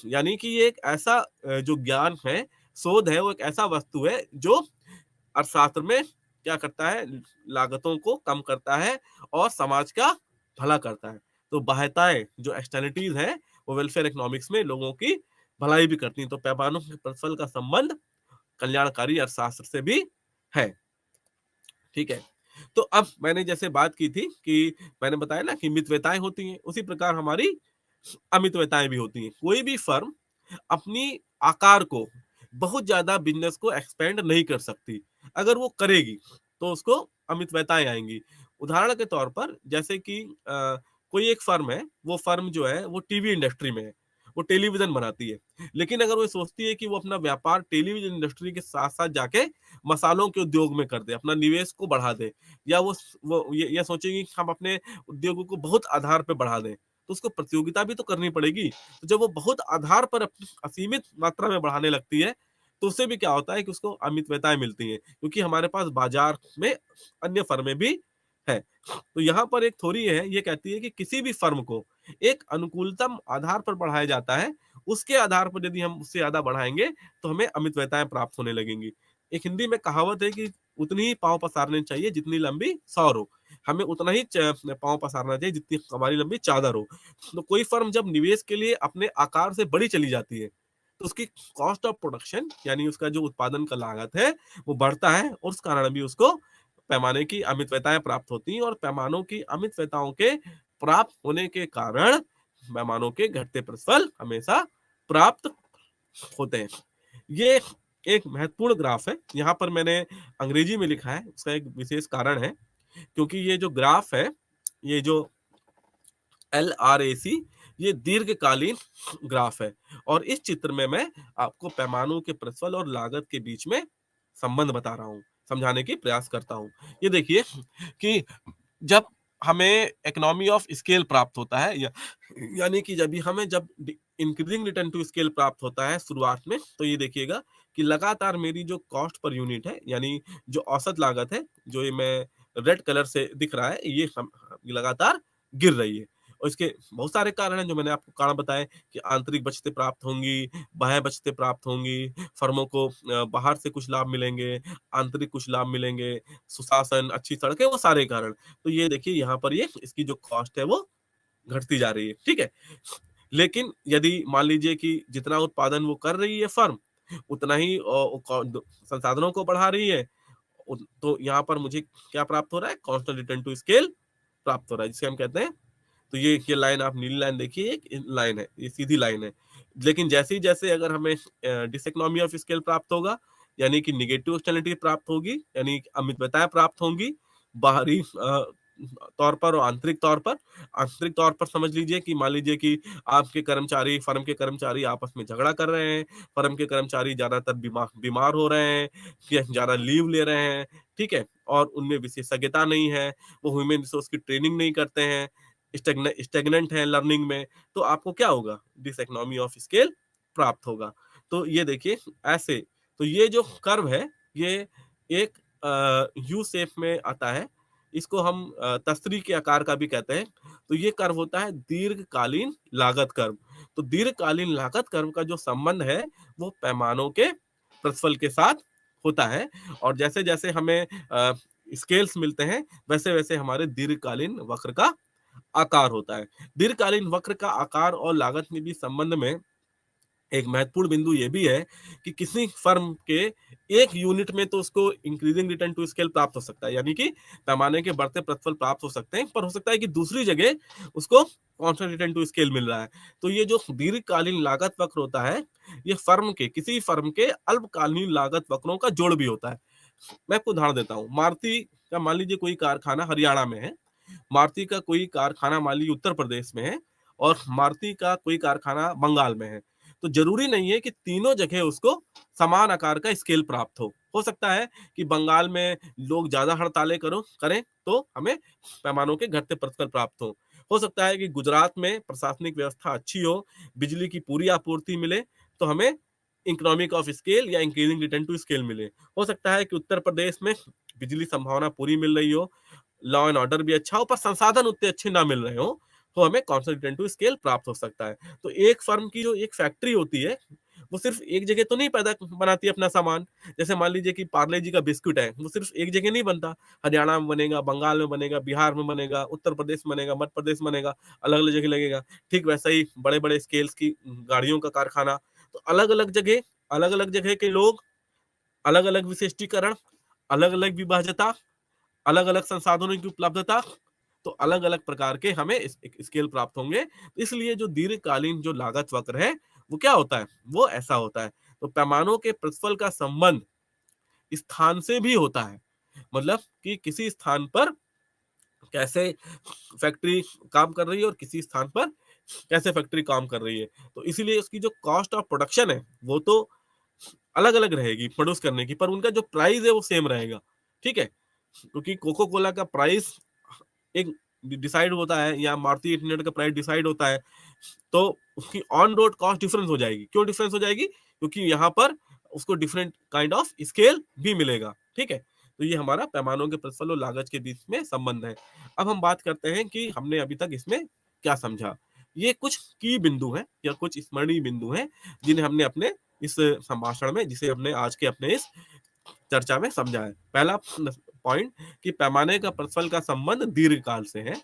यानी कि ये एक ऐसा जो ज्ञान है, शोध है, वो एक ऐसा वस्तु है जो अर्थशास्त्र में क्या करता है, लागतों को कम करता है और समाज का भला करता है। तो बाह्यताएँ जो एक्सटर्नलिटीज़ हैं, वो वेलफेयर इकोनॉमिक्स में लोगों की भलाई भी करती हैं। तो पैमानों के प्रतिफल का संबंध कल्याणकारी अर्थशास्त्र से भी है। ठीक है? तो अब मैंने जैसे बात की थी कि मैंने बताया ना कि मितव्यताएँ होती हैं, उसी प्रकार हमारी अमितव्यताएँ भी होती हैं। कोई भी फर्म अपनी आकार को बहुत ज़्यादा बिज़नेस को एक्सपेंड नहीं कर सकती। अगर वो करेगी, तो उसको अमितव्यताएँ आएँगी। उदाहरण के तौर पर जैसे कि कोई एक फर्म है, वो फर्म जो है वो टीवी इंडस्ट्री में है, वो टेलीविज़न बनाती है। लेकिन अगर वो सोचती है कि वो अपना व्यापार टेलीविज़न इंडस्ट्री के साथ-साथ जाके मसालों के उद्योग में कर दे, अपना निवेश को बढ़ा दे, या वो ये सोचेगी कि हम अपने उद्योगों को बहुत आधार पे बढ़ा दें, तो उसको प्रतियोगिता भी तो करनी पड़ेगी। तो जब वो बहुत आधार पर असीमित मात्रा में बढ़ाने लगती है, तो उससे भी क्या होता है कि उसको अमितव्यताएँ मिलती हैं, क्योंकि हमारे पास बाज़ार में अन्य फर्में भी हैं। तो यहाँ पर एक थ्योरी है, ये कहती है कि किसी भी फर्म को एक अनुकूलतम आधार पर बढ़ाया जाता है, उसके आधार पर यदि हम उससे ज़्यादा बढ़ाएँगे, तो हमें अमितव्यताएँ प्राप्त होने लगेंगी। एक हिंदी में कहावत है कि उतनी ही पाँव पसारने चाहिए जितनी लंबी सौर हो। हमें उतना ही पाँव पसारना चाहिए जितनी हमारी लंबी चादर हो। तो कोई फर्म जब निवेश के लिए अपने आकार से बड़ी चली जाती है, तो उसकी कॉस्ट ऑफ प्रोडक्शन यानी उसका जो उत्पादन का लागत है, वो बढ़ता है और उस कारण भी उसको पैमाने की अमितव्यताएँ प्राप्त होती हैं, और पैमानों की अमितव्यताओं के प्राप्त होने के कारण पैमानों के घटते प्रतिफल हमेशा प्राप्त होते हैं। ये एक महत्वपूर्ण ग्राफ है। यहाँ पर मैंने अंग्रेजी में लिखा है, उसका एक विशेष कारण है, क्योंकि ये जो ग्राफ है, ये जो LRAC, ये दीर्घकालीन ग्राफ है, और इस चित्र में मैं आपको पैमानों के प्रतिफल और लागत के बीच में संबंध बता रहा हूँ, समझाने की प्रयास करता हूँ। ये देखिए कि जब हमें इकोनॉमी ऑफ स्केल प्राप्त होता है, यानी कि जब इंक्रीजिंग रिटर्न टू स्केल प्राप्त होता है शुरुआत में, तो ये देखिएगा कि लगातार मेरी जो कॉस्ट पर यूनिट है, यानी जो औसत लागत है, जो ये मैं रेड कलर से दिख रहा है, ये लगातार गिर रही है। और इसके बहुत सारे कारण हैं जो मैंने आपको कारण बताए कि आंतरिक बचतें प्राप्त होंगी, बाह्य बचतें प्राप्त होंगी, फर्मों को बाहर से कुछ लाभ मिलेंगे, आंतरिक कुछ लाभ मिलेंगे, सुशासन, अच्छी सड़कें, वो सारे कारण। तो ये देखिए यहाँ पर ये इसकी जो कॉस्ट है वो घटती जा रही है, ठीक है? लेकिन यदि मान लीजिए कि जितना उत्पादन वो कर रही है फर्म, उतना ही संसाधनों को बढ़ा रही है, तो यहाँ पर मुझे क्या प्राप्त हो रहा है? कांस्टेंट रिटर्न टू स्केल प्राप्त हो रहा है, जिसे हम कहते हैं, तो ये लाइन, आप नीली लाइन देखिए, एक लाइन है, ये सीधी लाइन है। लेकिन जैसे ही जैसे अगर हमें डिसइकोनॉमी ऑफ स्केल प्राप्त होगा, यानी कि नेगेटिव एक्सटर्नलिटी प्राप्त होगी, यानी अमितव्यताएँ प्राप्त होंगी, बाहरी तौर पर और आंतरिक तौर पर। आंतरिक तौर पर समझ लीजिए कि मान लीजिए कि आपके कर्मचारी, फर्म के कर्मचारी आपस में झगड़ा कर रहे हैं, फर्म के कर्मचारी ज़्यादातर बीमार हो रहे हैं, या ज़्यादा लीव ले रहे हैं, ठीक है? और उनमें विशेषज्ञता नहीं है, वो ह्यूमन रिसोर्स की ट्रेनिंग नहीं करते हैं, स्टेगनेंट है लर्निंग में, तो आपको क्या होगा? डिसइकोनॉमी ऑफ स्केल प्राप्त होगा। तो ये देखिए ऐसे, तो ये जो कर्व है, ये एक यू शेप में आता है। इसको हम तस्तरी के आकार का भी कहते हैं। तो ये कर्व होता है दीर्घकालीन लागत कर्व। तो दीर्घकालीन लागत कर्व का जो संबंध है, वो पैमानों के प्रतिफल के साथ होता है, और जैसे-जैसे हमें स्केल्स मिलते हैं, वैसे-वैसे हमारे दीर्घकालीन वक्र का आकार होता है। दीर्घकालीन वक्र का आकार और लागत में भी संबंध में एक महत्वपूर्ण बिंदु ये भी है कि किसी फर्म के एक यूनिट में तो उसको इंक्रीजिंग रिटर्न टू स्केल प्राप्त हो सकता है, यानी कि पैमाने के बढ़ते प्रतिफल प्राप्त हो सकते हैं, पर हो सकता है कि दूसरी जगह उसको कांस्टेंट रिटर्न टू स्केल मिल रहा है। तो ये जो दीर्घकालीन लागत वक्र होता है, ये किसी फर्म के अल्पकालीन लागत वक्रों का जोड़ भी होता है। मैं आपको उदाहरण देता हूँ। मारुति का मान लीजिए कोई कारखाना हरियाणा में है, मारुति का कोई कारखाना मान लीजिए उत्तर प्रदेश में है, और मारुति का कोई कारखाना बंगाल में है। तो ज़रूरी नहीं है कि तीनों जगह उसको समान आकार का स्केल प्राप्त हो। हो सकता है कि बंगाल में लोग ज़्यादा हड़तालें करें, तो हमें पैमानों के घटते प्रतिफल प्राप्त हों। हो सकता है कि गुजरात में प्रशासनिक व्यवस्था अच्छी हो, बिजली की पूरी आपूर्ति मिले, तो हमें इकोनॉमिक ऑफ स्केल या इंक्रीजिंग रिटर्न टू स्केल मिले। हो सकता है कि उत्तर प्रदेश में बिजली संभावना पूरी मिल रही हो, लॉ एंड ऑर्डर भी अच्छा हो, पर संसाधन उतने अच्छे ना मिल रहे हो, तो हमें कॉन्स्टेंट रिटर्न टू स्केल प्राप्त हो सकता है। तो एक फर्म की जो एक फैक्ट्री होती है, वो सिर्फ एक जगह तो नहीं पैदा बनाती है अपना सामान। जैसे मान लीजिए कि पार्ले जी का बिस्कुट है, वो सिर्फ एक जगह नहीं बनता। हरियाणा में बनेगा, बंगाल में बनेगा, बिहार में बनेगा, उत्तर प्रदेश में बनेगा, मध्य प्रदेश में बनेगा, अलग-अलग जगह लगेगा। ठीक वैसा ही बड़े-बड़े स्केल्स की गाड़ियों का कारखाना, तो अलग-अलग जगह के लोग, अलग-अलग विशिष्टीकरण, अलग-अलग विभाज्यता, अलग-अलग संसाधनों की उपलब्धता, तो अलग-अलग प्रकार के हमें एक स्केल प्राप्त होंगे। तो इसलिए जो दीर्घकालीन जो लागत वक्र है, वो क्या होता है? वो ऐसा होता है। तो पैमानों के प्रतिफल का संबंध स्थान से भी होता है। मतलब कि किसी स्थान पर कैसे फैक्ट्री काम कर रही है और किसी स्थान पर कैसे फैक्ट्री काम कर रही है। तो इसीलिए उसकी जो कॉस्ट ऑफ प्रोडक्शन है, वो तो अलग-अलग रहेगी प्रोड्यूस करने की, पर उनका जो प्राइस है वो सेम रहेगा। ठीक है? क्योंकि कोको कोला का प्राइस एक डिसाइड होता है, या मारुति 800 का प्राइस डिसाइड होता है, तो उसकी ऑन रोड कॉस्ट डिफरेंस हो जाएगी। क्यों डिफरेंस हो जाएगी? क्योंकि यहाँ पर उसको डिफरेंट काइंड ऑफ स्केल भी मिलेगा। ठीक है? तो ये हमारा पैमानों के प्रतिफल और लागत के बीच में संबंध है। अब हम बात करते हैं कि हमने अभी तक इसमें क्या समझा। ये कुछ की बिंदु हैं या कुछ स्मरणीय बिंदु हैं, जिन्हें हमने अपने इस संभाषण में, जिसे हमने आज के अपने इस चर्चा में समझा है। पहला पॉइंट कि पैमाने का प्रतिफल का संबंध दीर्घकाल से है,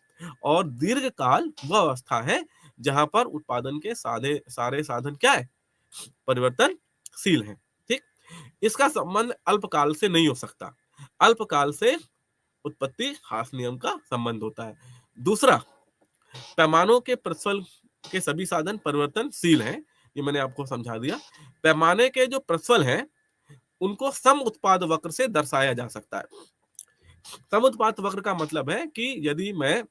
और दीर्घकाल वह अवस्था है जहां पर उत्पादन के सारे साधन क्या है? परिवर्तनशील हैं। ठीक? इसका संबंध अल्पकाल से नहीं हो सकता। अल्पकाल से उत्पत्ति ह्रास नियम का संबंध होता है। दूसरा, पैमानों के प्रतिफल के सभी साधन परिवर्तनशील हैं। ये मैंने आपको समझा दिया। पैमाने के जो प्रतिफल हैं, उनको सम उत्पाद वक्र से दर्शाया जा सकता है। सम उत्पाद वक्र का मतलब है कि यदि मैं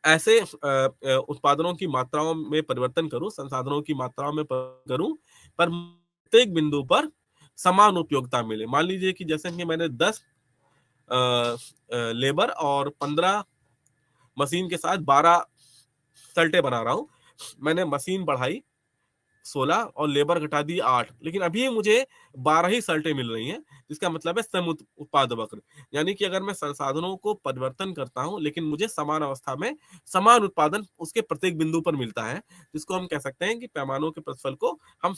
ऐसे उत्पादनों की मात्राओं में परिवर्तन करूं, संसाधनों की मात्राओं में करूं, पर प्रत्येक बिंदु पर समान उपयोगिता मिले। मान लीजिए कि जैसे कि मैंने 10 लेबर और 15 मशीन के साथ 12 सल्टे बना रहा हूं। मैंने मशीन बढ़ाई 16 और लेबर घटा दी 8, लेकिन अभी मुझे 12 ही सल्टें मिल रही हैं। इसका मतलब है सम उत्पाद वक्र। यानी कि अगर मैं संसाधनों को परिवर्तन करता हूं, लेकिन मुझे समान अवस्था में समान उत्पादन उसके प्रत्येक बिंदु पर मिलता है, जिसको हम कह सकते हैं कि पैमानों के प्रतिफल को हम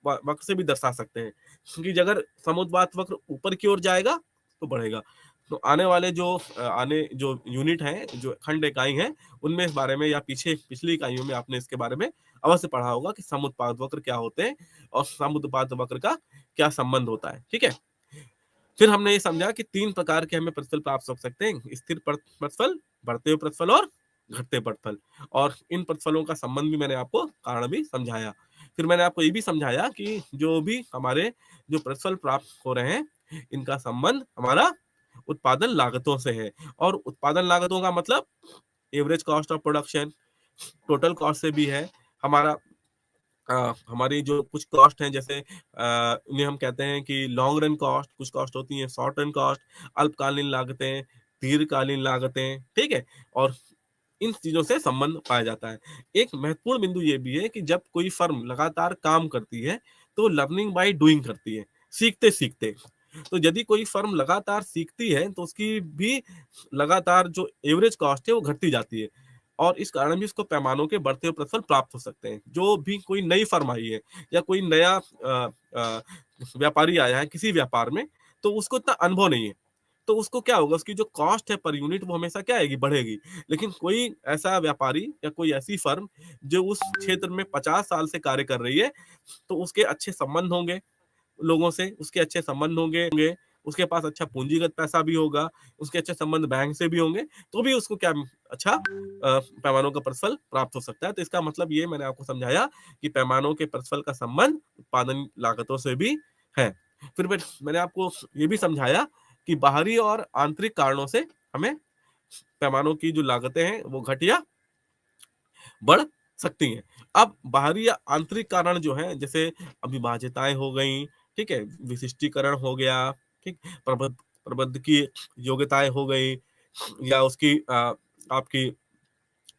वक्र से भी दर्शा सकते हैं। क्योंकि अगर समुत्पाद वक्र ऊपर की ओर जाएगा तो बढ़ेगा। तो आने जो यूनिट है, जो खंड इकाई है, उनमें इस बारे में, या पिछली इकाइयों में आपने इसके बारे में अवश्य पढ़ा होगा कि समुत्पाद वक्र क्या होते हैं और समुत्पाद वक्र का क्या संबंध होता है। ठीक है? फिर हमने ये समझा कि 3 प्रकार के हमें प्रतिफल प्राप्त हो सकते हैं: स्थिर प्रतिफल, बढ़ते हुए प्रतिफल और घटते प्रतिफल। और इन प्रतिफलों का संबंध भी मैंने आपको कारण भी समझाया। फिर मैंने आपको ये भी समझाया कि जो भी हमारे जो प्रतिफल प्राप्त हो रहे हैं, इनका संबंध हमारा उत्पादन लागतों से है। और उत्पादन लागतों का मतलब average cost of production, total cost से भी है। हमारा हमारी जो कुछ कॉस्ट हैं, जैसे उन्हें हम कहते हैं कि लॉन्ग रन कॉस्ट, कुछ कॉस्ट होती हैं शॉर्ट रन कॉस्ट, अल्पकालीन लागतें, दीर्घकालीन लागतें, ठीक है? और इन चीजों से संबंध पाया जाता है। एक महत्वपूर्ण बिंदु ये भी है कि जब कोई फर्म लगातार काम करती है, तो लर्निंग बाय डूइंग करती है, सीखते सीखते। तो यदि कोई फर्म लगातार सीखती है, तो उसकी भी लगातार जो एवरेज कॉस्ट है वो घटती जाती है, और इस कारण भी उसको पैमानों के बढ़ते हुए प्रतिफल प्राप्त हो सकते हैं। जो भी कोई नई फर्म आई है, या कोई नया व्यापारी आया है किसी व्यापार में, तो उसको इतना अनुभव नहीं है, तो उसको क्या होगा, उसकी जो कॉस्ट है पर यूनिट, वो हमेशा क्या आएगी, बढ़ेगी। लेकिन कोई ऐसा व्यापारी या कोई ऐसी फर्म जो उस क्षेत्र में 50 साल से कार्य कर रही है, तो उसके अच्छे संबंध होंगे लोगों से, उसके अच्छे संबंध होंगे, उसके पास अच्छा पूंजीगत पैसा भी होगा, उसके अच्छे संबंध बैंक से भी होंगे, तो भी उसको क्या अच्छा पैमानों का प्रतिफल प्राप्त हो सकता है। तो इसका मतलब ये मैंने आपको समझाया कि पैमानों के प्रतिफल का संबंध उत्पादन लागतों से भी है। फिर मैंने आपको ये भी समझाया कि बाहरी और आंतरिक कारणों से हमें पैमानों की जो लागतें हैं वो घट या बढ़ सकती हैं। अब बाहरी या आंतरिक कारण जो है, जैसे अविभाज्यताएं हो गई, ठीक है, विशिष्टीकरण हो गया, ठीक, प्रबंध की योग्यताएं हो गई, या उसकी आपकी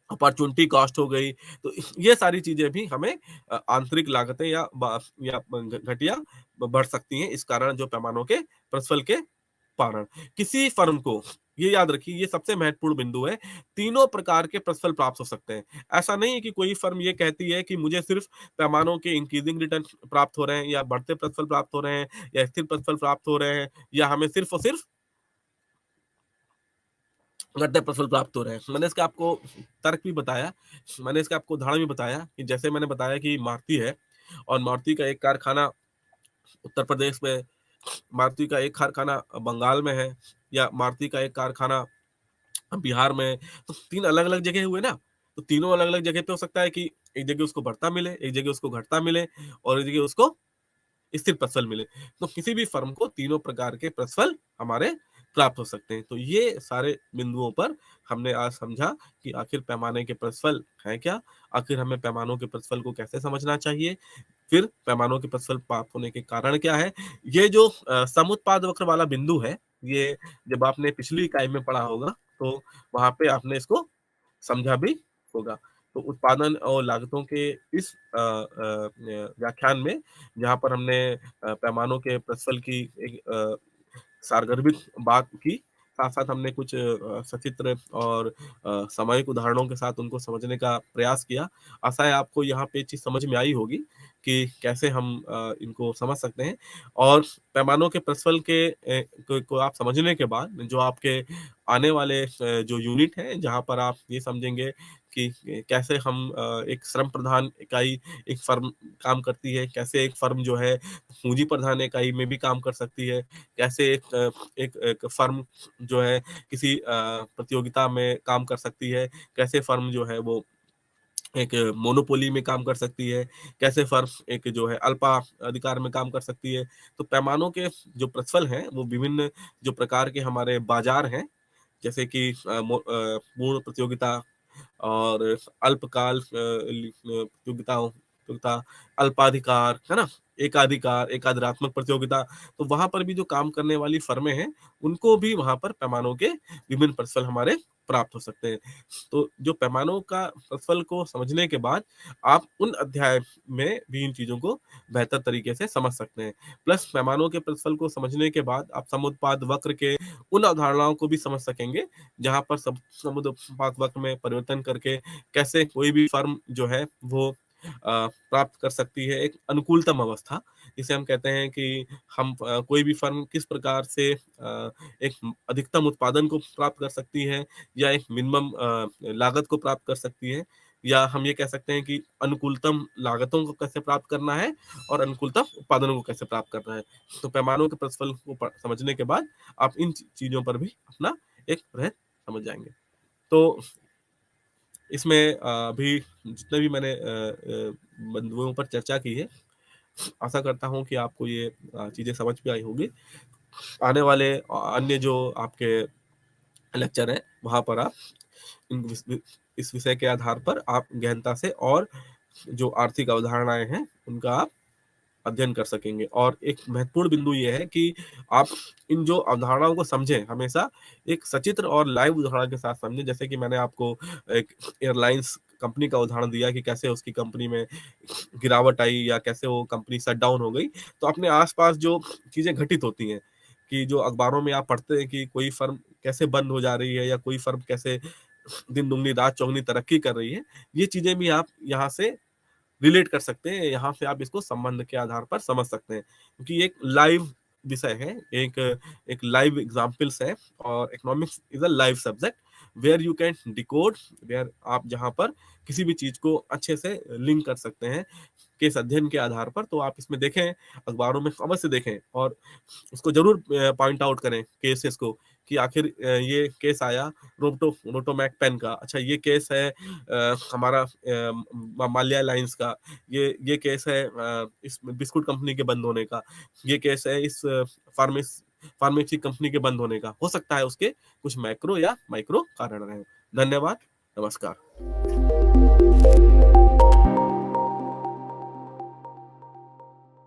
अपॉर्च्युनिटी कॉस्ट हो गई, तो ये सारी चीज़ें भी हमें आंतरिक लागतें या घटिया बढ़ सकती हैं, इस कारण जो पैमानों के प्रतिफल के कारण। किसी फर्म को ये याद रखिए, ये सबसे महत्वपूर्ण बिंदु है, तीनों प्रकार के प्रतिफल प्राप्त हो सकते हैं। ऐसा नहीं है कि कोई फर्म ये कहती है कि मुझे सिर्फ़ पैमानों के इंक्रीज़िंग रिटर्न प्राप्त हो रहे हैं या बढ़ते प्रतिफल प्राप्त हो रहे हैं या स्थिर प्रतिफल प्राप्त हो रहे हैं या हमें सिर्फ़ और सिर्फ़ घटते प्रतिफल प्राप्त हो रहे हैं। मैंने इसका आपको तर्क भी बताया, मैंने इसका आपको उदाहरण भी बताया कि जैसे मैंने बताया कि मारुति है और मारुति का एक कारखाना उत्तर प्रदेश में, मारुति का एक कारखाना बंगाल में है या मारुति का एक कारखाना बिहार में है, तो 3 अलग-अलग जगह हुए ना, तो तीनों अलग-अलग जगह पे हो सकता है कि एक जगह उसको बढ़ता मिले, एक जगह उसको घटता मिले और एक जगह उसको स्थिर प्रतिफल मिले। तो किसी भी फर्म को तीनों प्रकार के प्रतिफल हमारे प्राप्त हो सकते हैं। तो ये सारे बिंदुओं पर हमने आज समझा कि आखिर पैमाने के प्रतिफल हैं क्या? आखिर हमें पैमानों के प्रतिफल को कैसे समझना चाहिए? फिर पैमानों के प्रतिफल प्राप्त होने के कारण क्या है? ये जो समुत्पाद वक्र वाला बिंदु है, ये जब आपने पिछली इकाई में पढ़ा होगा, तो वहाँ पे आपने इसको समझा भी होगा। तो उत्पादन और लागतों के इस व्याख्यान में जहाँ पर हमने पैमानों के प्रतिफल की एक सारगर्भित बात की, साथ-साथ हमने कुछ सचित्र और सामयिक उदाहरणों के साथ उनको समझने का प्रयास किया। आशा है आपको यहाँ पे ये चीज़ समझ में आई होगी कि कैसे हम इनको समझ सकते हैं और पैमानों के प्रतिफल के को आप समझने के बाद जो आपके आने वाले जो यूनिट है, जहाँ पर आप ये समझेंगे कि कैसे हम एक श्रम प्रधान इकाई एक फर्म काम करती है, कैसे एक फर्म जो है पूँजी प्रधान इकाई में भी काम कर सकती है, कैसे एक एक फर्म जो है किसी प्रतियोगिता में काम कर सकती है, कैसे फर्म जो है वो एक मोनोपोली में काम कर सकती है, कैसे फर्म एक जो है अल्पा अधिकार में काम कर सकती है। तो पैमानों के जो प्रतिफल हैं, वो विभिन्न जो प्रकार के हमारे बाज़ार हैं, जैसे कि पूर्ण प्रतियोगिता और अल्पकाल प्रतियोगिता, अल्पाधिकार, है ना? एकाधिकार, एकाधिरात्मक प्रतियोगिता, तो वहाँ पर भी जो काम करने वाली फर्में हैं, उनको भी वहाँ पर पैमानों के विभिन्न प्रतिफल हमारे प्राप्त हो सकते हैं। तो जो पैमानों का प्रतिफल को समझने के बाद, आप उन अध्याय में भी इन चीज़ों को बेहतर तरीके से समझ सकते हैं। प्लस पैमानों के प्रतिफल को समझने के बाद आप समुत्पाद वक्र के उन अवधारणाओं को भी समझ सकेंगे, जहाँ पर समुद्र वक्र में परिवर्तन करके कैसे कोई भी फर्म जो है वो प्राप्त कर सकती है एक अनुकूलतम अवस्था, जिसे हम कहते हैं कि हम कोई भी फर्म किस प्रकार से एक अधिकतम उत्पादन को प्राप्त कर सकती है या एक मिनिमम लागत को प्राप्त कर सकती है या हम ये कह सकते हैं कि अनुकूलतम लागतों को कैसे प्राप्त करना है और अनुकूलतम उत्पादनों को कैसे प्राप्त करना है। तो पैमानों के प्रतिफल को समझने के बाद आप इन चीज़ों पर भी अपना एक रहस्य समझ जाएँगे। तो इसमें अभी जितने भी मैंने बिंदुओं पर चर्चा की है, आशा करता हूँ कि आपको ये चीज़ें समझ में आई होंगी। आने वाले अन्य जो आपके लेक्चर हैं, वहाँ पर आप इन इस विषय के आधार पर आप गहनता से और जो आर्थिक अवधारणाएँ हैं, उनका आप अध्ययन कर सकेंगे और एक महत्वपूर्ण बिंदु ये है कि आप इन जो अवधारणाओं को समझें, हमेशा एक सचित्र और लाइव उदाहरण के साथ समझें। जैसे कि मैंने आपको एक एयरलाइंस कंपनी का उदाहरण दिया कि कैसे उसकी कंपनी में गिरावट आई या कैसे वो कंपनी शट डाउन हो गई। तो अपने आस-पास जो चीज़ें घटित होती हैं, कि जो अखबारों में आप पढ़ते हैं कि कोई फर्म कैसे बंद हो जा रही है या कोई फर्म कैसे दिन दुगनी रात चौगुनी तरक्की कर रही है, ये चीज़ें भी आप यहाँ से रिलेट कर सकते हैं, यहाँ से आप इसको संबंध के आधार पर समझ सकते हैं। क्योंकि ये एक लाइव विषय है, एक एक लाइव एग्ज़ाम्पल्स है और economics is a live subject where you can decode where आप जहाँ पर किसी भी चीज़ को अच्छे से लिंक कर सकते हैं, केस अध्ययन के आधार पर। तो आप इसमें देखें, अखबारों में अवश्य देखें और उसको ज़रूर पॉइंट आउट करें केसेस को कि आखिर ये केस आया रोटोमैक पेन का, अच्छा ये केस है हमारा माल्या एयरलाइंस का, ये केस है इस बिस्कुट कंपनी के बंद होने का, ये केस है इस फार्मेसी कंपनी के बंद होने का। हो सकता है उसके कुछ मैक्रो या माइक्रो कारण रहें। धन्यवाद, नमस्कार।